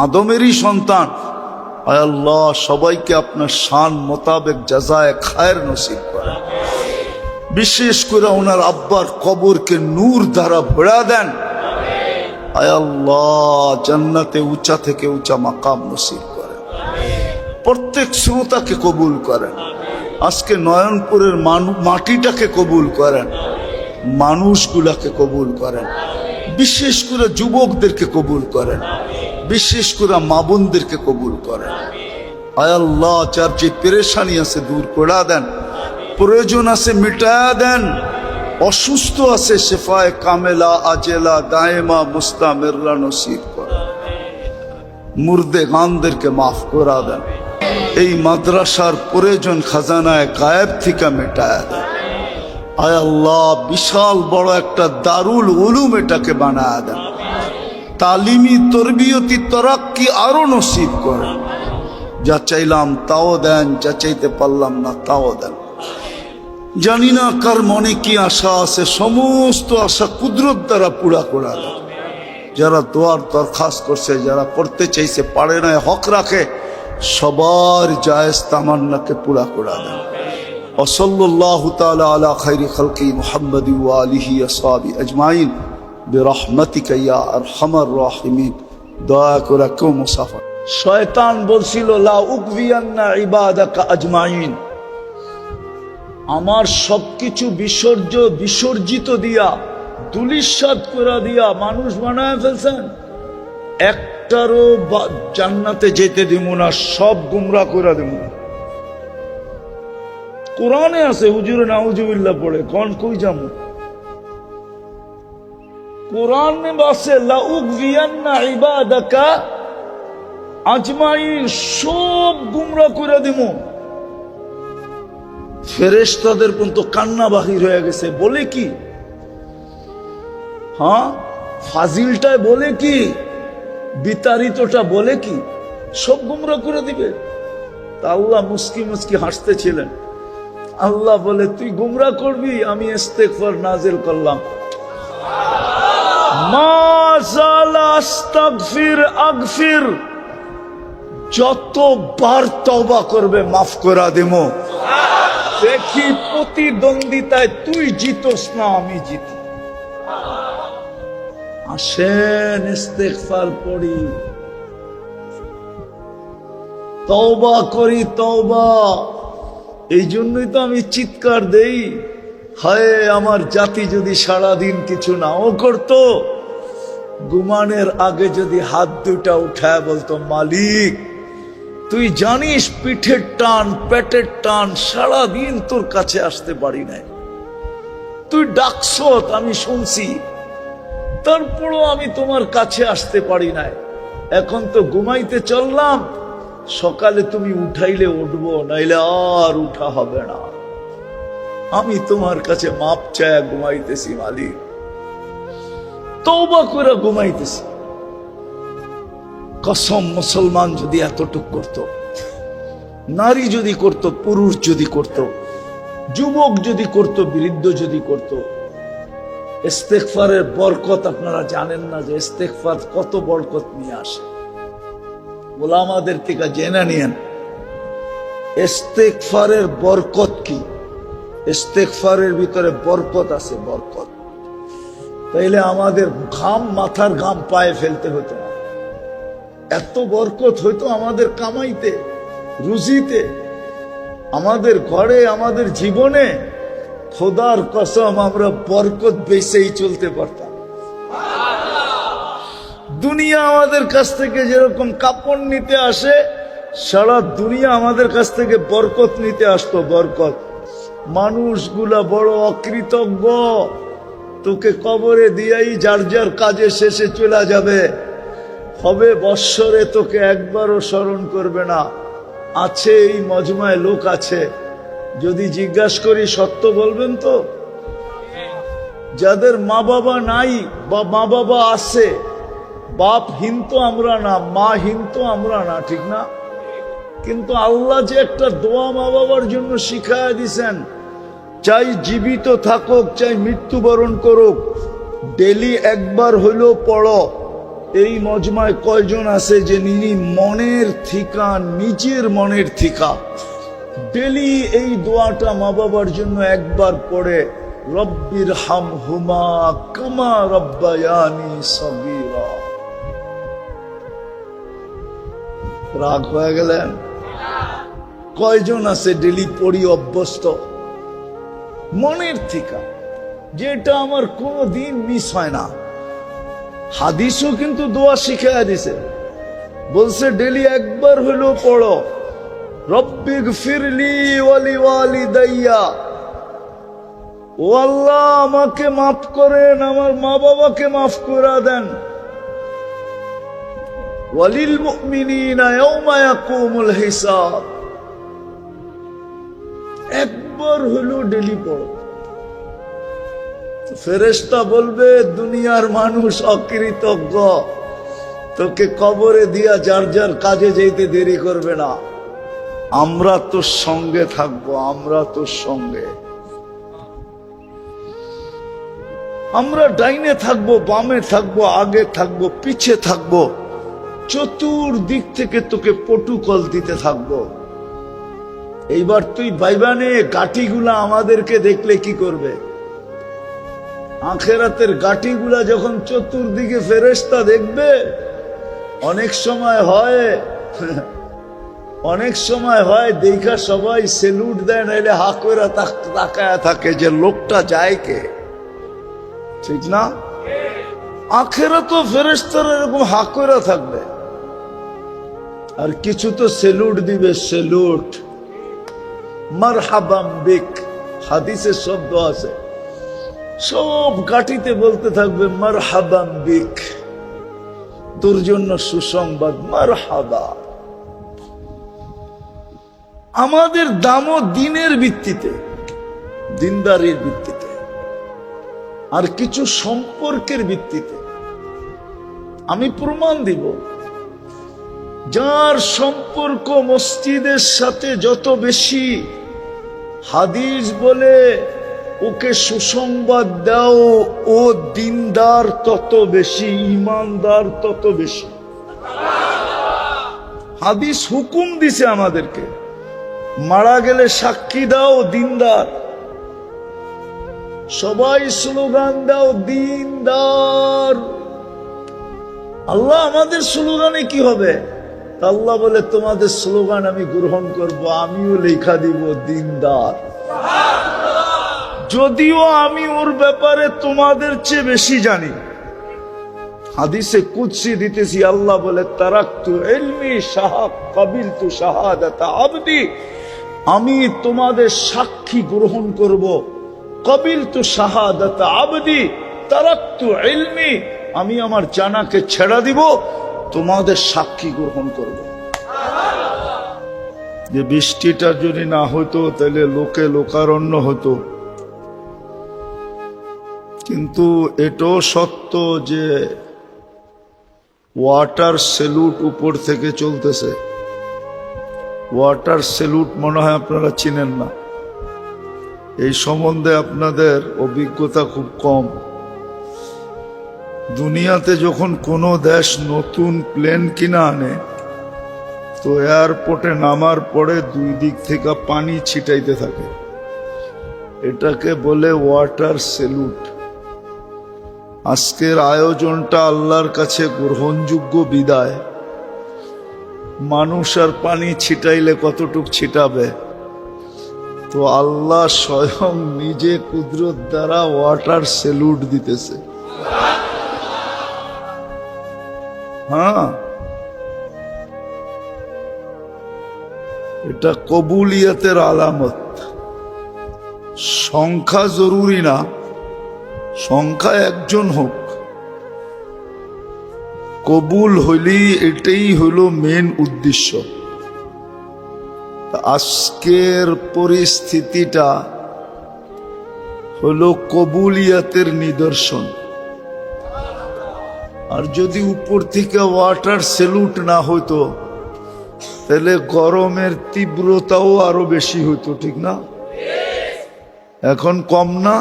S1: আদমেরই সন্তান, আয় আল্লাহ সবাইকে আপনার শান মোতাবেক জাযায়ে খায়ের নসিব করেন। বিশেষ করে ওনার আব্বার কবরকে নূর দ্বারা ভরা দেন। আয় আল্লাহ জান্নাতে উঁচা থেকে উঁচা মাকাম নসিব করেন। প্রত্যেক শ্রোতাকে কবুল করেন। আজকে নয়নপুরের মাটিটাকে কবুল করেন, মানুষগুলাকে কবুল করেন, বিশেষ করে যুবকদেরকে কবুল করেন, বিশেষ করে মা বোনদেরকে কবুল করেন। আয় আল্লাহ যার যে পেরেশানি আছে দূর করে দেন, প্রয়োজন আছে মিটায়া দেন, অসুস্থ আছে শেফায়ে কামেলা আজেলা দায়েমা মুস্তামিররা নসিব করেন, মুর্দে গানদেরকে মাফ করে দেন। এই মাদ্রাসার প্রয়োজন খাজানায় গায়েব থেকে মিটায়া দেন। আয় আল্লাহ বিশাল বড় একটা দারুল উলুম এটাকে বানায়া দেন, তালিমি তরবিয়তি তরাক্কি আরো নসিব করেন। যা চাইলাম তাও দেন, যা চাইতে পারলাম না তাও দেন। জানি না কার মনে কি আশা আছে, সমস্ত আশা কুদরত দ্বারা পুরা করে দেন। যারা দোয়ার দরখাস্ত করছে, যারা করতে চাইছে পারে না, হক রাখে, সবার জায়েজ তামান্নাকে পুরা করে দেন। ওয়াসাল্লাল্লাহু তাআলা আলা খাইরি খালকি মুহাম্মাদি ওয়া আলিহি আসহাবি আজমাইন বিরহমাতিকা ইয়া আরহামার রাহিমিন। দয়া করে কেউ মুসাফা। শয়তান বলছিল লা উকবিয়ান্না ইবাদাকা আজমাইন, আমার সবকিছু বিসর্জিত দিয়া দুলিশাত করে দিয়া মানুষ বানায় ফেলছেন, একটারও জান্নাতে যেতে দিব না, সব গুমরা করে দেব। কোরআনে আছে, হুজুরে নাউজুবিল্লাহ পড়ে কোন কই যাবো? কোরআনে আছে লা উকবিয়ান্না ইবাদাকা আজমাইন, সব গুমরা করে দিব। ফেরেশতাদের পর্যন্ত কান্না বাহির হয়ে গেছে। বলে কি? হ্যাঁ, ফাজিলটায় বলে কি, বিতাড়িতটা বলে কি, সব গুমরা করে দিবে। তা আল্লাহ মুস্কি মুস্কি হাসতেছিলেন। আল্লাহ বলে তুই গুমরা করবি, আমি ইস্তেগফার নাজিল করলাম। মা যালা আস্তাগফির আগফির, যতবার তওবা করবে মাফ করে দেবো। দেখি প্রতিদ্বন্দ্বিতায় তুই জিতোস না আমি জিতি। আসেন ইস্তেগফার পড়ি, তওবা করি, তওবা। এই জন্যই তো আমি চিৎকার দেই, হায় আমার জাতি যদি সারাদিন কিছু নাও করতো, ঘুমানোর আগে যদি হাত দুটা উঠায় বলতো মালিক তুই জানিস পিঠের টান পেটের টান, সারাদিন তোর কাছে আসতে পারি নাই, তুই ডাকছ আমি শুনছি, তারপরও আমি তোমার কাছে আসতে পারি নাই। এখন তো ঘুমাইতে চললাম, সকালে তুমি উঠাইলে উঠবো, নাইলে আর উঠা হবে না। আমি তোমার কাছে মাপ চায় ঘুমাইতেছি মালিক, তওবা করে ঘুমাইতেছি। কসম, মুসলমান যদি এতটুক করত, নারী যদি করত, পুরুষ যদি করত, যুবক যদি করত, বৃদ্ধ যদি করত, ইস্তেগফারের বরকত আপনারা জানেন না যে ইস্তেগফার কত বরকত নিয়ে আসে। ওলামাদের থেকে জেনে নিয়েন ইস্তেগফারের বরকত কি। ইস্তেগফারের ভিতরে বরকত আছে, বরকত। তাইলে আমাদের ঘাম, মাথার ঘাম পায়ে ফেলতে হতো না, এত বরকত হইতো আমাদের কামাইতে, রুজিতে, আমাদের ঘরে, আমাদের জীবনে। খোদার কসম আমরা বরকত বেচেই চলতে পারতাম। দুনিয়া আমাদের কাছ থেকে যেরকম কাপড় নিতে আসে, সারা দুনিয়া আমাদের কাছ থেকে বরকত নিতে আসতো, বরকত। মানুষগুলা বড় অকৃতজ্ঞ, তোকে কবরে দিয়াই যার যার কাজে শেষে চলে যাবে, হবে বৎসরে তোকে একবারও স্মরণ করবে না। আছে এই মজমায় লোক আছে, যদি জিজ্ঞাসা করি সত্য বলবেন তো? যাদের মা বাবা নাই বা মা বাবা আছে, বাপহীন তো আমরা না, মাহীন তো আমরা না, ঠিক না? কিন্তু আল্লাহ যে একটা দোয়া মা বাবার জন্য শিখায়া দিছেন, চাই জীবিত থাকুক চাই মৃত্যুবরণ করুক, ডেলি একবার হইলেও পড়ো। এই মজমায় কয়জন আছে যে মনের থিকা, নিজের মনের থিকা ডেলি এই দোয়াটা মা বাবার জন্য একবার পড়ে, রব্বির হামহুমা কামা রব্বায়ানি সগীরা। রাগ হয়ে গেলেন? কয়জন আছে ডেলি পড়ি অভ্যস্ত মনের থিকা, যেটা আমার কোনো দিন মিস হয় না? হাদিসও কিন্তু দোয়া শিখাইয়া দিছে, বলছে ডেলি একবার হইলেও পড়ো, রব্বিগফিরলি ওয়ালি ওয়ালিদাইয়া, ও আল্লাহ আমাকে মাফ করেন, আমার মা বাবাকে মাফ করে দেন, ওয়ালিল মুমিনিনা ইয়াওমা ইয়াকুমুল হিসাব। একবার হইলেও ডেলি পড়ো। ফেরেশতা বলবে দুনিয়ার মানুষ অকৃতজ্ঞ, তোকে কবরে দিয়া যার যার কাজে যেতে দেরি করবে না। আমরা তোর সঙ্গে থাকবো, আমরা তোর সঙ্গে। আমরা ডাইনে থাকবো, বামে থাকবো, আগে থাকবো, পিছে থাকবো, চতুর্দিক থেকে তোকে পটুকল দিতে থাকবো। এইবার তুই বাইবানে গাঠিগুলা আমাদেরকে দেখলে কি করবে? আখেরাতের গাঠিগুলা যখন চতুর্দিকে ফেরেশতা দেখবে, অনেক সময় হয় দেখা সবাই সেলুট দেয়, নাইলে হা করে তাকায়া থাকে যে লোকটা যায় কে, ঠিক না? আখেরাতও ফেরেশতারা এরকম হা করে থাকবে, আর কিছু তো সেলুট দিবে, সেলুট, মারহাবাম বিক। হাদিসের শব্দ আছে, সব গাটিতে বলতে থাকবে মারহাবাম বিক, তোর জন্য সুসংবাদ, মারহাবা। আমাদের দামও দিনের ভিত্তিতে, দিনদারির ভিত্তিতে, আর কিছু সম্পর্কের ভিত্তিতে। আমি প্রমাণ দিব, যার সম্পর্ক মসজিদের সাথে যত বেশি, হাদিস বলে ওকে সুসংবাদ দাও, ও দিনদার তত বেশি, ইমানদার তত বেশি। হাদিস হুকুম দিছে আমাদেরকে, মারা গেলে সাক্ষী দাও, দিনদার। সবাই স্লোগান দাও, দিনদার। আল্লাহ আমাদের স্লোগানে কি হবে? আল্লাহ বলে তোমাদের স্লোগান আমি গ্রহণ করব, আমিও লেখা দিব দিনদার। যদিও আমি ওর ব্যাপারে তোমাদের চেয়ে বেশি জানি। হাদিসে কুদসি দিতেছি, আল্লাহ বলে তারাকতু ইলমি কাবিলতু শাহাদাতা আবদি, আমি তোমাদের সাক্ষী গ্রহণ করব। কাবিলতু শাহাদাতা আবদি তারাকতু ইলমি, আমি আমার জানাকে ছেড়ে দিব, তোমাদের সাক্ষী গ্রহণ করব। যে বৃষ্টিটা যদি না হতো তাহলে লোকে লোকারণ্য হতো, কিন্তু এটাও সত্য যে ওয়াটার সেলুট উপর থেকে চলতেছে। ওয়াটার সেলুট মনে হয় আপনারা চিনেন না, এই সম্বন্ধে আপনাদের অভিজ্ঞতা খুব কম। দুনিয়াতে যখন কোনো দেশ নতুন প্লেন কিনা আনে, তো এয়ারপোর্টে নামার পরে দুই দিক থেকে পানি ছিটাইতে থাকে, এটাকে বলে ওয়াটার সেলুট। আজকের আয়োজনটা আল্লাহর কাছে গ্রহণযোগ্য বিদায়। মানুষ আর পানি ছিটাইলে কতটুক ছিটাবে, তো আল্লাহ স্বয়ং নিজে কুদরত দ্বারা ওয়াটার সেলুট দিতেছে। হ্যাঁ, এটা কবুলিয়তের আলামত। সংখ্যা জরুরি না, সংখ্যা একজন হোক, কবুল হইলেই এটাই হলো মেন উদ্দেশ্য। আজকের পরিস্থিতিটা হলো কবুলিয়াতের নিদর্শন। আর যদি উপর থেকে ওয়াটার সেলুট না হতো তাহলে গরমের তীব্রতাও আরো বেশি হতো, ঠিক না? এখন কম না?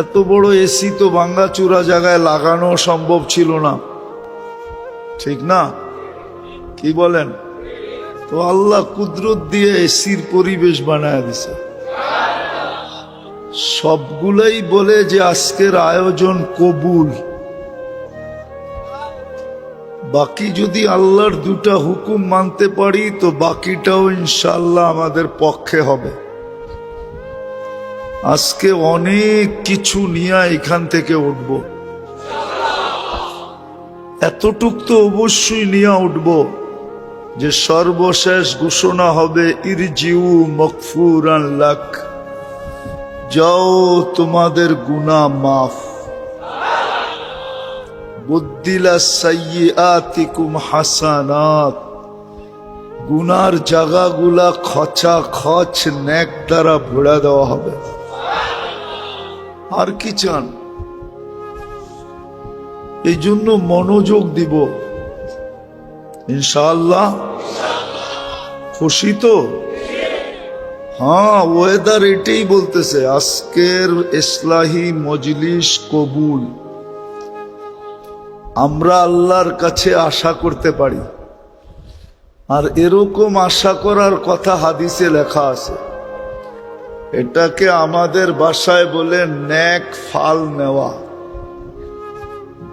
S1: এত বড় এসি তো ভাঙ্গাচুরা জায়গায় লাগানো সম্ভব ছিল না, ঠিক না? কি বলেন? তো আল্লাহ কুদরত দিয়ে এসির পরিবেশ বানায় দিছে। সবগুলাই বলে যে আজকের আয়োজন কবুল। বাকি যদি আল্লাহর দুটা হুকুম মানতে পারি তো বাকিটাও ইনশাআল্লাহ আমাদের পক্ষে হবে। আজকে অনেক কিছু নিয়ে এখান থেকে উঠব, এতটুক তো অবশ্যই নিয়ে উঠব যে সর্বশেষ ঘোষণা হবে ইরজিউ মাগফুরান লাক, যাও তোমাদের গুনাহ মাফ। বুদ্দিলা সাইয়্যাতিকুম হাসানাত, গুনার জায়গাগুলা খচা খচ নেক দ্বারা ভরা দেওয়া হবে। আর কি চান? এই জন্য মনোযোগ দিব ইনশাআল্লাহ। খুশি তো? হ্যাঁ, ওয়েদার এটাই বলতেছে আজকের ইসলাহি মজলিস কবুল। আমরা আল্লাহর কাছে আশা করতে পারি, আর এরকম আশা করার কথা হাদিসে লেখা আছে। এটাকে আমাদের ভাষায় বলে নেক ফাল নেওয়া,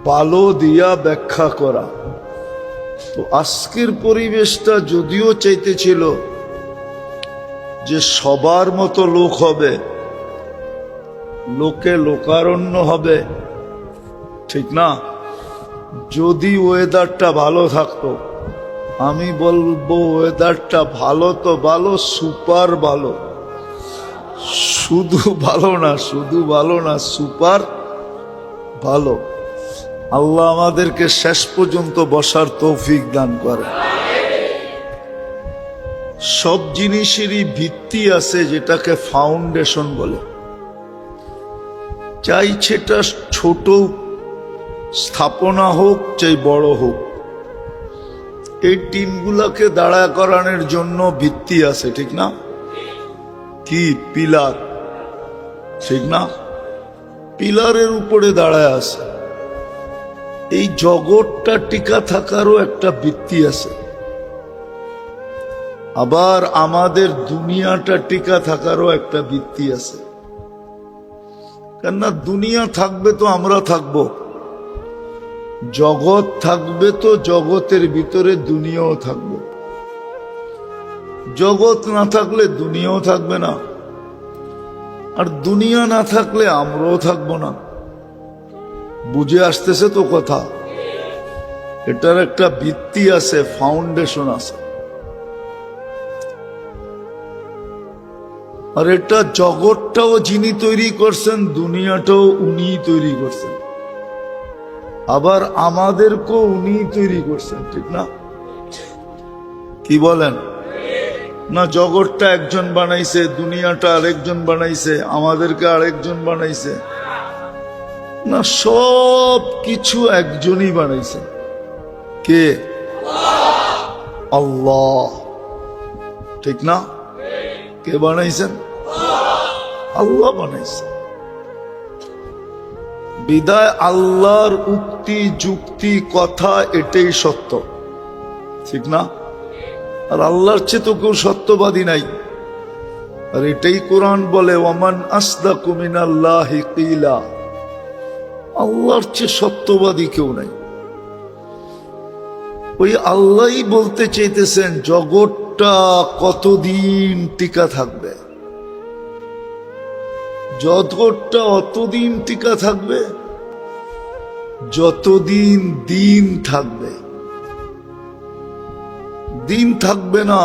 S1: ভালো দিয়া ব্যাখ্যা করা। তো আজকের পরিবেশটা যদিও চাইতেছিল যে সবার মতো লোক হবে, লোকে লোকারণ্য হবে, ঠিক না? যদি ওয়েদারটা ভালো থাকতো, আমি বলবো ওয়েদারটা ভালো তো ভালো, সুপার ভালো। শুধু ভালো না, শুধু ভালো না, সুপার ভালো। আল্লাহ আমাদেরকে শেষ পর্যন্ত বসার তৌফিক দান করে। সব জিনিসেরই ভিত্তি আছে যেটাকে ফাউন্ডেশন বলে। চাই সেটা ছোট স্থাপনা হোক চাই বড় হোক, এই টিনগুলাকে দাঁড়া করানোর জন্য ভিত্তি আছে, ঠিক না? কি পিলার, ঠিক না? পিলারের উপরে দাঁড়ায় আছে। এই জগৎটা টিকা থাকারও একটা ভিত্তি আছে। আবার আমাদের দুনিয়াটা টিকা থাকারও একটা ভিত্তি আছে। কেননা দুনিয়া থাকবে তো আমরা থাকব, জগৎ থাকবে তো জগতের ভিতরে দুনিয়াও থাকবে। জগৎ না থাকলে দুনিয়াও থাকবে না, আর দুনিয়া না থাকলে আমরাও থাকবো না। বুঝে আসতেছে তো কথা? এটার একটা ভিত্তি আছে, ফাউন্ডেশন আছে। আর এটা জগৎটাও যিনি তৈরি করছেন, দুনিয়াটাও উনিই তৈরি করছেন, আবার আমাদেরকেও উনিই তৈরি করছেন, ঠিক না? কি বলেন? না, জগৎটা একজন বানাইছে, দুনিয়াটা আরেকজন বানাইছে, আমাদেরকে আরেকজন বানাইছে না, সব কিছু একজনই বানাইছে। কে? আল্লাহ, ঠিক না? কে বানাইছেন? আল্লাহ বানাইছেন। বিদায় আল্লাহর উক্তি যুক্তি কথা এটাই সত্য, ঠিক না? আর আল্লাহর চেয়ে তো কেউ সত্যবাদী নাই। আর এটাই কোরআন বলে ওয়ামান আসদাকু মিনাল্লাহি কিলা, আল্লাহর চেয়ে সত্যবাদী কেউ নাই। ওই আল্লাহই বলতে চাইতেছেন জগৎটা কতদিন টিকা থাকবে, জগৎটা অতদিন টিকা থাকবে যতদিন দিন থাকবে, দিন থাকবে না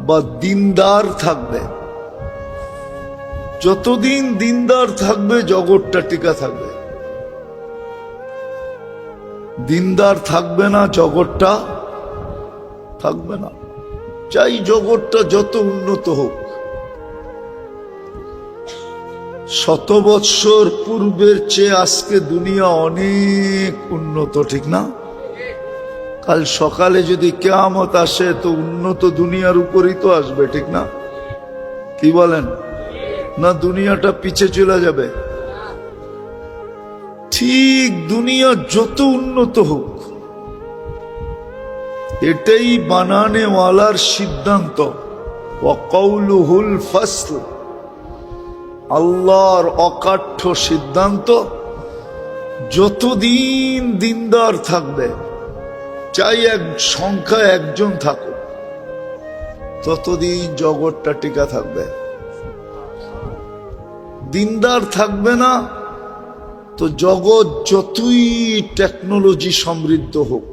S1: বা দিনদার থাকবে, যতদিন দিনদার থাকবে জগৎটা টিকা থাকবে। দিনদার থাকবে না, জগৎটা থাকবে না। চাই জগৎটা যত উন্নত হোক। 100 বৎসর পূর্বের চেয়ে আজকে দুনিয়া অনেক উন্নত, ঠিক না? কাল সকালে যদি কিয়ামত আসে তো উন্নত দুনিয়ার উপরই তো আসবে, ঠিক না? কি বলেন? না দুনিয়াটা পিছে চলে যাবে? ঠিক দুনিয়া যত উন্নত হোক, এটাই বানানেওয়ালার সিদ্ধান্ত। ওয়া কওলুহুল ফাসল, আল্লাহর অকাঠ্য সিদ্ধান্ত। যতদিন দিনদার থাকবে, চাই এক সংখ্যা একজন থাকুক, ততদিন জগৎটা টিকা থাকবে। দিনদার থাকবে না তো জগৎ যতই টেকনোলজি সমৃদ্ধ হোক,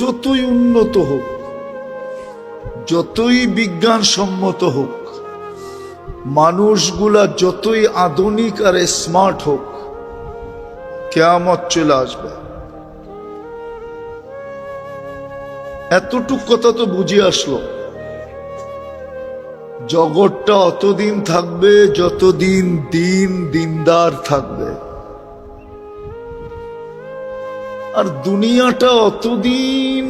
S1: যতই উন্নত হোক, যতই বিজ্ঞান সম্মত হোক, মানুষগুলা যতই আধুনিক আর স্মার্ট হোক, কিয়ামত চলে আসবে। এতটুক কথা তো বুঝে আসলো। জগৎটা অতদিন থাকবে যতদিন দিন দিনদার থাকবে, আর দুনিয়াটা অতদিন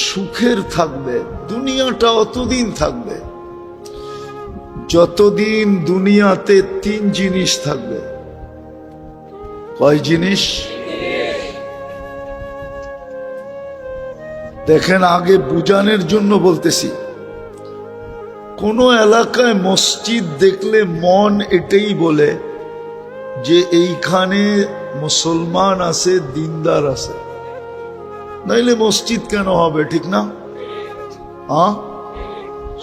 S1: সুখের থাকবে, দুনিয়াটা অতদিন থাকবে যতদিন দুনিয়াতে 3 জিনিস থাকবে। কয় জিনিস? দেখেন, আগে বুঝানোর জন্য বলতেছি। কোন এলাকায় মসজিদ দেখলে মন এটাই বলে যে এইখানে মুসলমান আছে, দিনদার আছে, নাইলে মসজিদ কেন হবে, ঠিক না?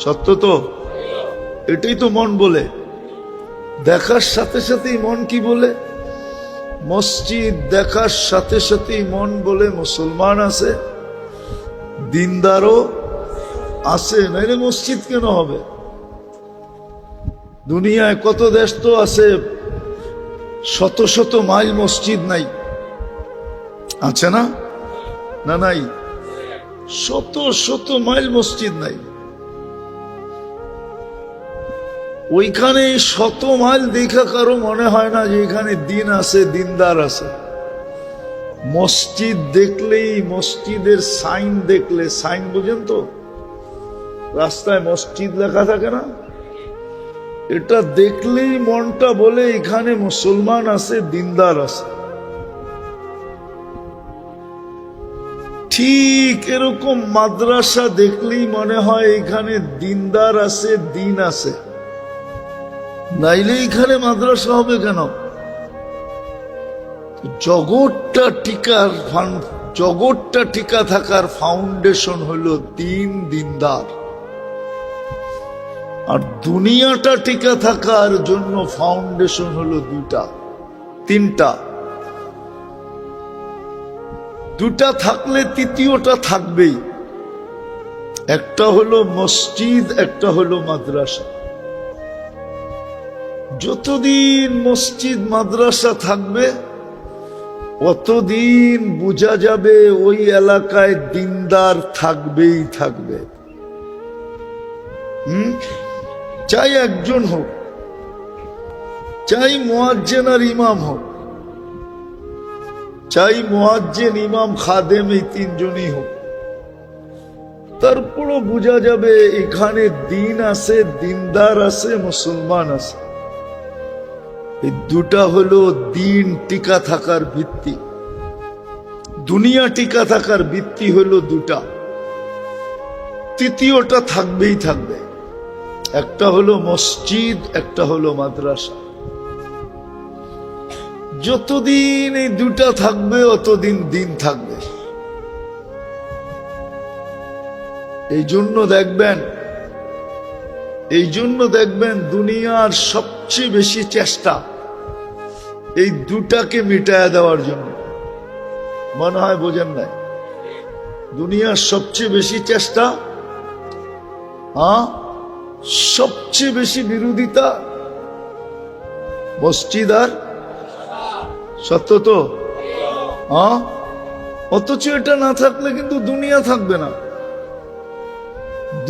S1: সত্য তো? এটাই তো মন বলে। দেখার সাথে সাথেই মন কি বলে? মসজিদ দেখার সাথে সাথেই মন বলে মুসলমান আছে, দিনদারও আছে, নাইলে মসজিদ কেন হবে? দুনিয়ায় কত দেশ তো আছে, শত শত মাইল মসজিদ নাই, আছে না? না নাই? শত শত মাইল মসজিদ নাই। ওইখানে শত মাইল দেখা কারো মনে হয় না যে এখানে দিন আছে, দিনদার আছে। মসজিদ দেখলেই, মসজিদের সাইন দেখলে, সাইন বুঝেন তো, রাস্তায় মসজিদ লেখা থাকে না, এটা দেখলেই মনটা বলে এখানে মুসলমান আছে, দিনদার আছে। ঠিক এরকম মাদ্রাসা দেখলেই মনে হয় এখানে দিনদার আছে, দিন আছে, নাইলে এখানে মাদ্রাসা হবে কেন? জগৎটা টিকা থাকার ফাউন্ডেশন হলো দিন, দিনদার। আর দুনিয়াটা টিকা থাকার জন্য ফাউন্ডেশন হলো 2টা 3টা। 2টা থাকলে 3য়টা থাকবেই। একটা হলো মসজিদ, একটা হলো মাদ্রাসা। যতদিন মসজিদ মাদ্রাসা থাকবে অতদিন বোঝা যাবে ওই এলাকায় দিনদার থাকবেই থাকবে। চাই একজন হোক, চাই মুয়াজ্জিন আর ইমাম হোক, চাই মুয়াজ্জিন, ইমাম, খাদেম, এই 3 জনই হোক, তারপরও বোঝা যাবে এখানে দিন আছে, দিনদার আছে, মুসলমান আছে। এই 2টা হলো দিন টিকা থাকার ভিত্তি। দুনিয়া টিকা থাকার ভিত্তি হলো 2টা, 3য়টা থাকবেই থাকবে। একটা হলো মসজিদ, একটা হলো মাদ্রাসা। যতদিন এই 2টা থাকবে অতদিন দিন থাকবে। এই জন্য দেখবেন দুনিয়ার সবচেয়ে বেশি চেষ্টা এই দুটাকে মিটায়া দেওয়ার জন্য। মনে হয় বোঝেন নাই? দুনিয়ার সবচেয়ে বেশি চেষ্টা, সবচেয়ে বেশি বিরোধিতা মসজিদ আর সত্য তো, অথচ এটা না থাকলে কিন্তু দুনিয়া থাকবে না।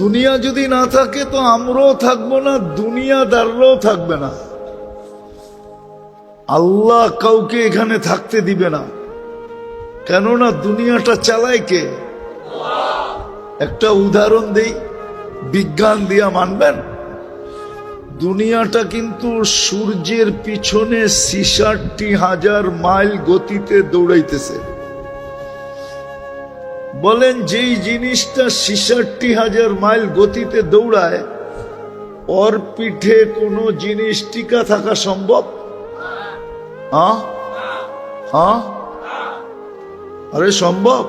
S1: দুনিয়া যদি না থাকে তো আমরাও থাকবো না, দুনিয়াদাররাও থাকবে না। আল্লাহ কাউকে এখানে থাকতে দিবে না, কেননা দুনিয়াটা চালায় কে? একটা উদাহরণ দেই, বিজ্ঞান দিয়া মানবেন? দুনিয়াটা কিন্তু সূর্যের পিছনে ৬৬,০০০ মাইল গতিতে দৌড়াইতেছে। বলেন, যেই জিনিসটা ৬৬,০০০ মাইল গতিতে দৌড়ায়, ওর পিঠে কোনো জিনিস টিকা থাকা সম্ভব? আরে সম্ভব?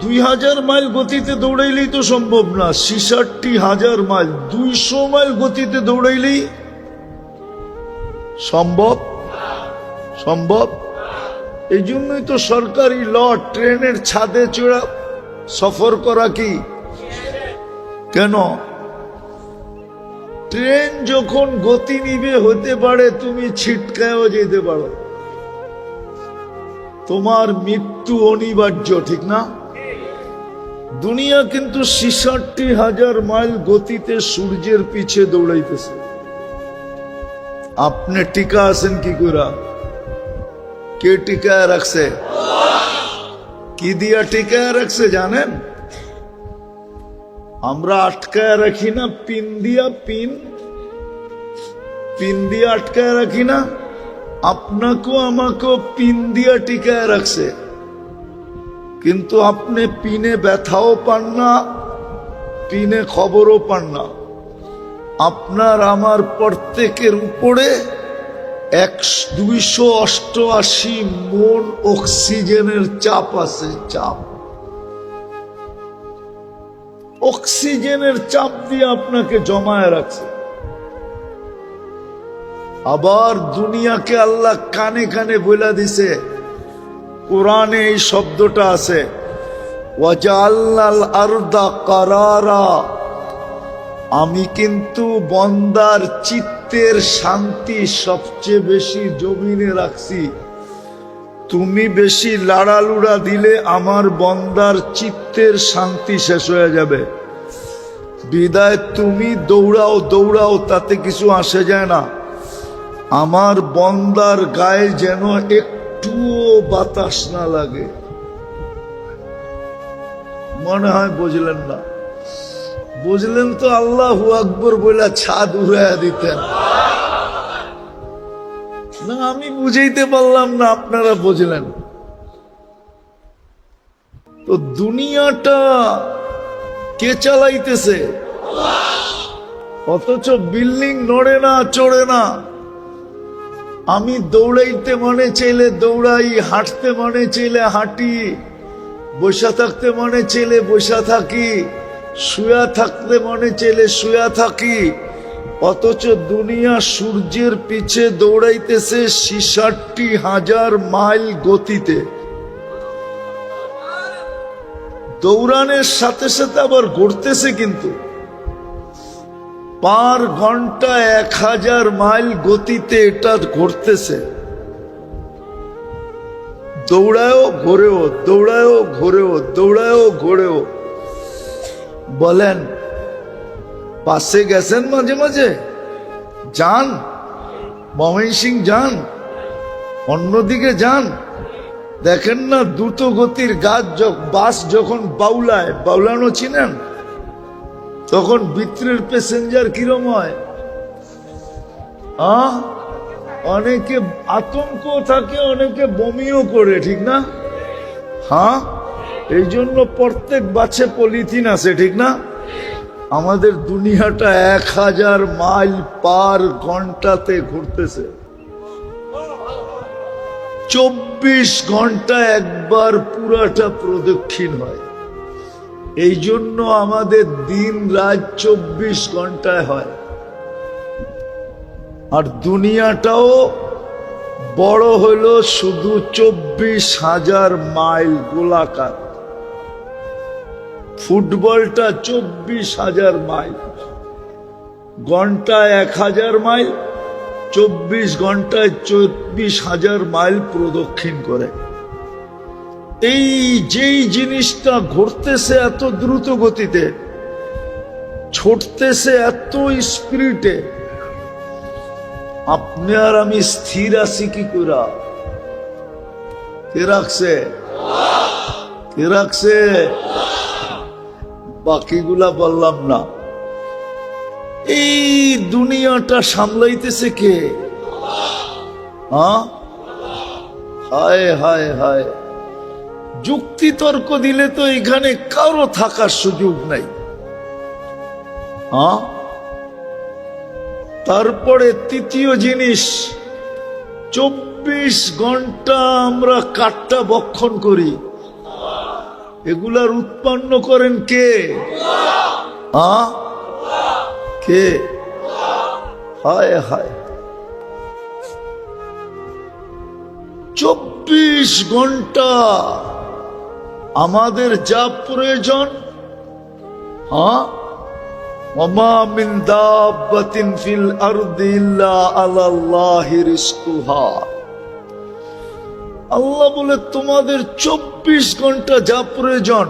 S1: ২০০০ মাইল গতিতে দৌড়াইলেই তো সম্ভব না। ৬৬,০০০ মাইল, ২০০ মাইল গতিতে দৌড়াইলেই সম্ভব? সম্ভব। এই জন্যই তো সরকারি ল, ট্রেনের ছাদে চড়া সফর করা কি? কেন? ট্রেন যখন গতি নিবে, হতে পারে তুমি ছিটকায়ও যেতে পারো, তোমার মৃত্যু অনিবার্য, ঠিক না? দুনিয়া কিন্তু ৬৬,০০০ মাইল গতিতে সূর্যের পিছে দৌড়াইতেছে। আপনি টিকা আছেন কি করে? কে টিকায় রাখছে? কি দিয়া টিকায় রাখছে জানেন? আমরা আটকায় রাখি না পিন দিয়া, পিন দিয়া আটকায় রাখি না? আপনাকেও আমাকেও পিন দিয়া টিকায় রাখছে, কিন্তু আপনি পিনে ব্যথাও পান না, পিনে খবরও পান না। আপনার আমার প্রত্যেকের উপরে ২৮৮ মন অক্সিজেনের চাপ আছে। চাপ, অক্সিজেনের চাপ দিয়ে আপনাকে জমায় রাখছে। আবার দুনিয়াকে আল্লাহ কানে কানে বলে দিছে, কোরআনে এই শব্দটা আছে, ওয়াজআলনাল আরদা কারারা। আমি কিন্তু বন্দার চিত্তের শান্তি সবচেয়ে বেশি জমিনে রাখছি। তুমি বেশি লাড়ালুড়া দিলে আমার বন্দার চিত্তের শান্তি শেষ হয়ে যাবে। বিদায় তুমি দৌড়াও দৌড়াও, তাতে কিছু আসে যায় না। আমার বন্দার গায়ে যেন একটুও বাতাস না লাগে। মনে হয় বুঝলেন না? বুঝলেন তো আল্লাহু আকবার বলে ছাদ উড়াইয়া দিতেন না। আমি বুঝাইতে পারলাম না, আপনারা বুঝলেন তো। দুনিয়াটা কে চালাইতেছে? অথচ বিল্ডিং নড়ে না, চড়ে না। আমি দৌড়াইতে মনে চাইলে দৌড়াই, হাঁটতে মনে চাইলে হাঁটি, বসা থাকতে মনে চাইলে বসা থাকি, শুয়া থাকতে মনে চাইলে শুয়া থাকি। অথচ দুনিয়া সূর্যের পিছে দৌড়াইতেছে ৬৬,০০০ মাইল গতিতে। দৌড়ানোর সাথে সাথে আবার ঘুরতেছে, কিন্তু পার ঘন্টা ১০০০ মাইল গতিতে এটা ঘুরতেছে। দৌড়ায়ও ঘোরেও, দৌড়ায়ও ঘোরেও, দৌড়ায়ও ঘোরেও। বলেন, পাশে গেছেন মাঝে মাঝে? যান, ময়মনসিংহ যান, অন্যদিকে যান, দেখেন না দ্রুত গতির বাস যখন বাউলায়, বাউলানো চিনেন, তখন ভিতরের প্যাসেঞ্জার কিরম হয়? অনেকে আতঙ্ক থাকে, অনেকে বমিও করে, ঠিক না? এই জন্য প্রত্যেক বাসে পলিথিন আছে, ঠিক না? আমাদের দুনিয়াটা ১০০০ মাইল পার ঘন্টাতে ঘুরতেছে। ২৪ ঘন্টা একবার পুরাটা প্রদক্ষিণ হয়। এই জন্য আমাদের দিন রাত ২৪ ঘন্টায় হয়। আর দুনিয়াটাও বড় হলো শুধু 24,000 মাইল গোলাকার। ফুটবলটা 24,000 মাইল, ঘন্টায় 1,000 মাইল, 24 ঘন্টায় 24,000 মাইল প্রদক্ষিণ করে। এই যেই জিনিসটা ঘটতেছে এত দ্রুত গতিতে, ছুটতেছে এত স্পিরিটে, আপনি আর আমি স্থির আছি কি করে? কে রাখছে? কে রাখছে? বাকিগুলা বললাম না। এই দুনিয়াটা সামলাইতেছে কে? হায় হায় হায়, যুক্তি তর্ক দিলে তো এখানে কারো থাকার সুযোগ নাই। তারপরে তৃতীয় জিনিস, 24 ঘন্টা আমরা কাঠটা বক্ষণ করি, এগুলার উৎপন্ন করেন কে? কে? হায় হায়, 24 ঘন্টা আমাদের যা প্রয়োজন। ওমা মিন দাব্বাতিন ফিল আরদি ইল্লা আলাল্লাহি রিজকুহা। আল্লাহ বলে তোমাদের 24 ঘন্টা যা প্রয়োজন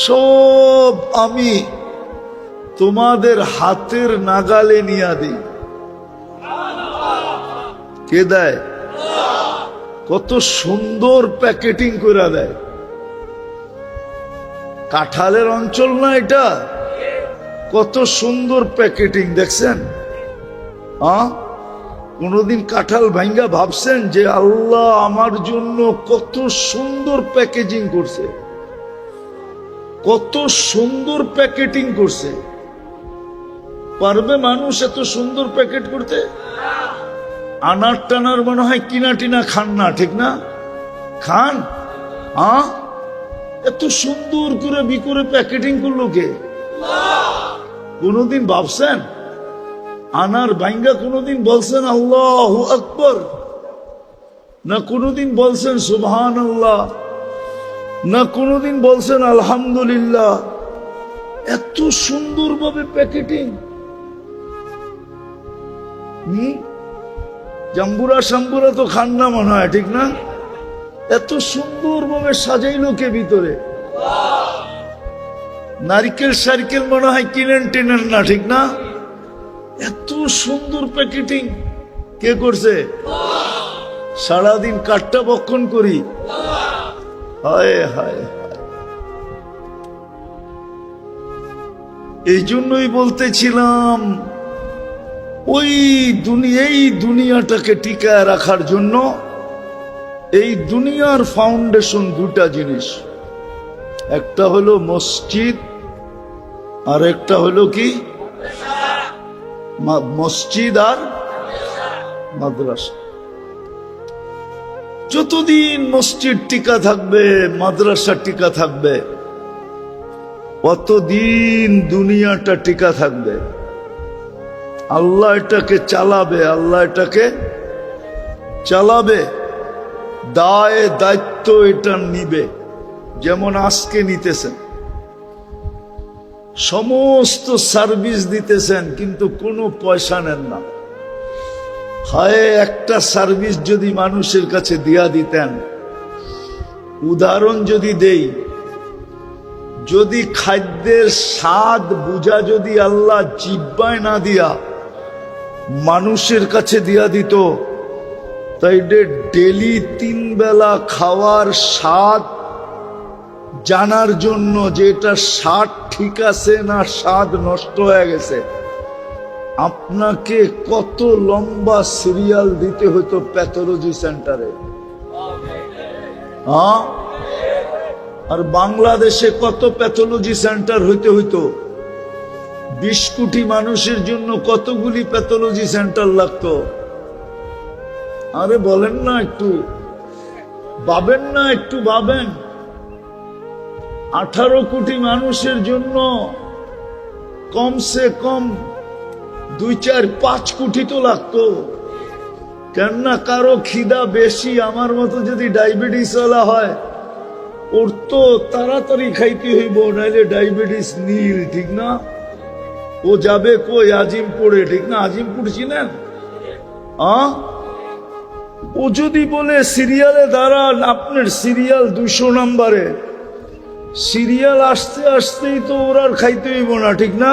S1: সব আমি তোমাদের হাতের নাগালে নিয়ে দিই। কে দেয়? কত সুন্দর প্যাকেটিং করে দেয়। কাঁঠালের অঞ্চল না এটা? কত সুন্দর প্যাকেটিং দেখছেন? কোনদিন কাঁঠাল ভাঙ্গা ভাবছেন যে আল্লাহ আমার জন্য কত সুন্দর প্যাকেজিং করছে, কত সুন্দর প্যাকেটিং করছে? পারবে মানুষ এত সুন্দর প্যাকেট করতে? আনার টানার মনে হয় কিনা টিনা খান না, ঠিক না? খান? এত সুন্দর করে বিকরে প্যাকেটিং করলো কে? কোনদিন ভাবছেন? আনার ভাঙ্গা কোনদিন বলছেন আল্লাহু আকবার? না কোনদিন বলছেন সুবহানাল্লাহ? না কোনদিন বলছেন আলহামদুলিল্লাহ? এত সুন্দরভাবে প্যাকেটিং। জাম্বুরা শাম্বুরা তো খান না মনে হয়, ঠিক না? এত সুন্দরভাবে সাজাইলো কে ভিতরে? নারকেল সার্কেল মনে হয় কিনেন টেনেন না, ঠিক না? এত সুন্দর প্যাকেটিং কে করছে? সারাদিন কাঠটা বক্ষণ করি। হায় হায়, এই জন্যই বলতেছিলাম এই দুনিয়াটাকে টিকায় রাখার জন্য এই দুনিয়ার ফাউন্ডেশন দুটা জিনিস, একটা হলো মসজিদ আর একটা হলো কি? মসজিদ আর মাদ্রাসা। যতদিন মসজিদ টিকা থাকবে, মাদ্রাসা টিকা থাকবে, অতদিন দুনিয়াটা টিকা থাকবে। আল্লাহ এটাকে চালাবে, আল্লাহ এটাকে চালাবে, দায় দায়িত্ব এটা নিবে। যেমন আজকে নিতেছেন, সমস্ত সার্ভিস দিতেছেন কিন্তু কোনো পয়সা নেন না। হায়, একটা সার্ভিস যদি মানুষের কাছে দিয়া দিতেন। উদাহরণ যদি দেই, যদি খাদ্যের স্বাদ বুঝা যদি আল্লাহ জিহ্বায় না দিয়া মানুষের কাছে দিয়া দিত, তাই ডেলি 3 বেলা খাওয়ার স্বাদ জানার জন্য যে এটা স্বাদ ঠিক আছে না স্বাদ নষ্ট হয়ে গেছে, আপনাকে কত লম্বা সিরিয়াল দিতে হতো প্যাথোলজি সেন্টারে। আর বাংলাদেশে কত প্যাথোলজি সেন্টার হইতে হইতো? 20 কোটি মানুষের জন্য কতগুলি প্যাথোলজি সেন্টার লাগতো? আরে বলেন না, একটু ভাবেন না, একটু ভাবেন। 18 কোটি মানুষের জন্য কমসে কম 2, 4, 5 কোটি তো লাগতো। কেননা কারো খিদা বেশি, আমার মতো যদি ডায়াবেটিস ওয়ালা হয় ওর তো তাড়াতাড়ি খাইতে হইব, নাইলে ডায়াবেটিস নীল, ঠিক না? ও যাবে কই? আজিমপুরে, ঠিক না? আজিমপুর চিনেন? ও যদি বলে সিরিয়ালে দাঁড়ান, আপনার সিরিয়াল 200 নম্বরে, সিরিয়াল আসতে আসতেই তো ওর আর খাইতে হইব না, ঠিক না?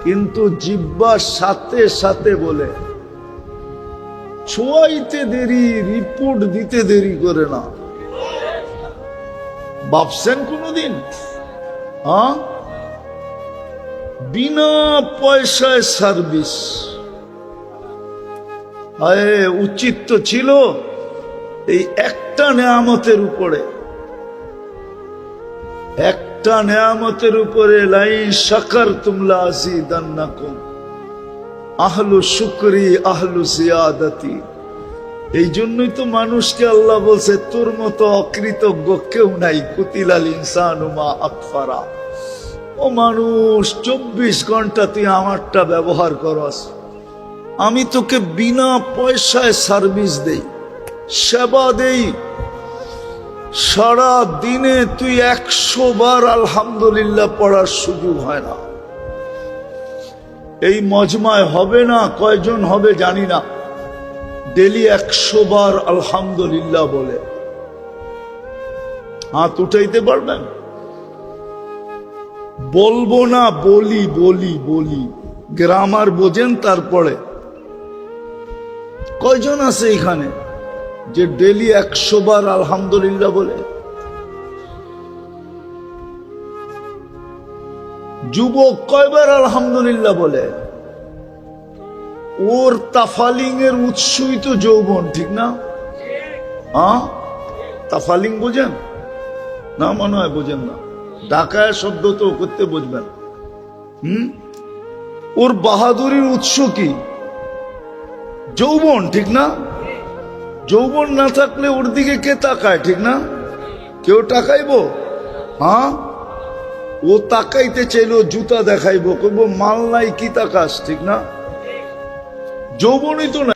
S1: কিন্তু জিহ্বার সাথে সাথে বলে, ছোঁয়াইতে দেরি, রিপোর্ট দিতে দেরি করে না। ভাবছেন কোনদিন? বিনা পয়সায় সার্ভিস। উচিত তো ছিল এই একটা নেয়ামতের উপরে, একটা নেয়ামতের উপরে, লাইন শাকারতুম লাযিদান্নাকুম, আহলু শুকরি আহলু জিয়াদাতি। এই জন্যই তো মানুষকে আল্লাহ বলছে তোর মতো অকৃতজ্ঞ কেউ নাই। কুতিলাল ইনসানু মা আকফারা। ও মানুষ, 24 ঘন্টা তুই আমারটা ব্যবহার করস, আমি তোকে বিনা পয়সায় সার্ভিস দেই, সেবা দেই। সারা দিনে তুই 100 বার আলহামদুলিল্লাহ পড়ার সুযোগ হয় না। এই মজমায় হবে না, কয়জন হবে জানি না, ডেলি 100 বার আলহামদুলিল্লাহ বলে। হাত উঠাইতে পারবেন? বলবো না, বলি বলি বলি, গ্রামার বোঝেন? তারপরে কয়জন আছে এখানে যে ডেলি 100 বার আলহামদুলিল্লাহ বলে? যুবক কয়বার আলহামদুলিল্লাহ বলে? ওর তাফালিং এর উৎসই তো যৌবন, ঠিক না? তাফালিং বোঝেন না? মনে হয় বোঝেন না। ঢাকায় শব্দ তো করতে বুঝবেন। ওর বাহাদুরির উৎস কি? যৌবন, ঠিক না? যৌবন না থাকলে ওর দিকে কে তাকায়, ঠিক না? কেউ তাকাইবো? ও তাকাইতে চাইলো, জুতা দেখাইবো, কইবো মাল নাই, কি তাকাস, ঠিক না? যৌবনই তো না।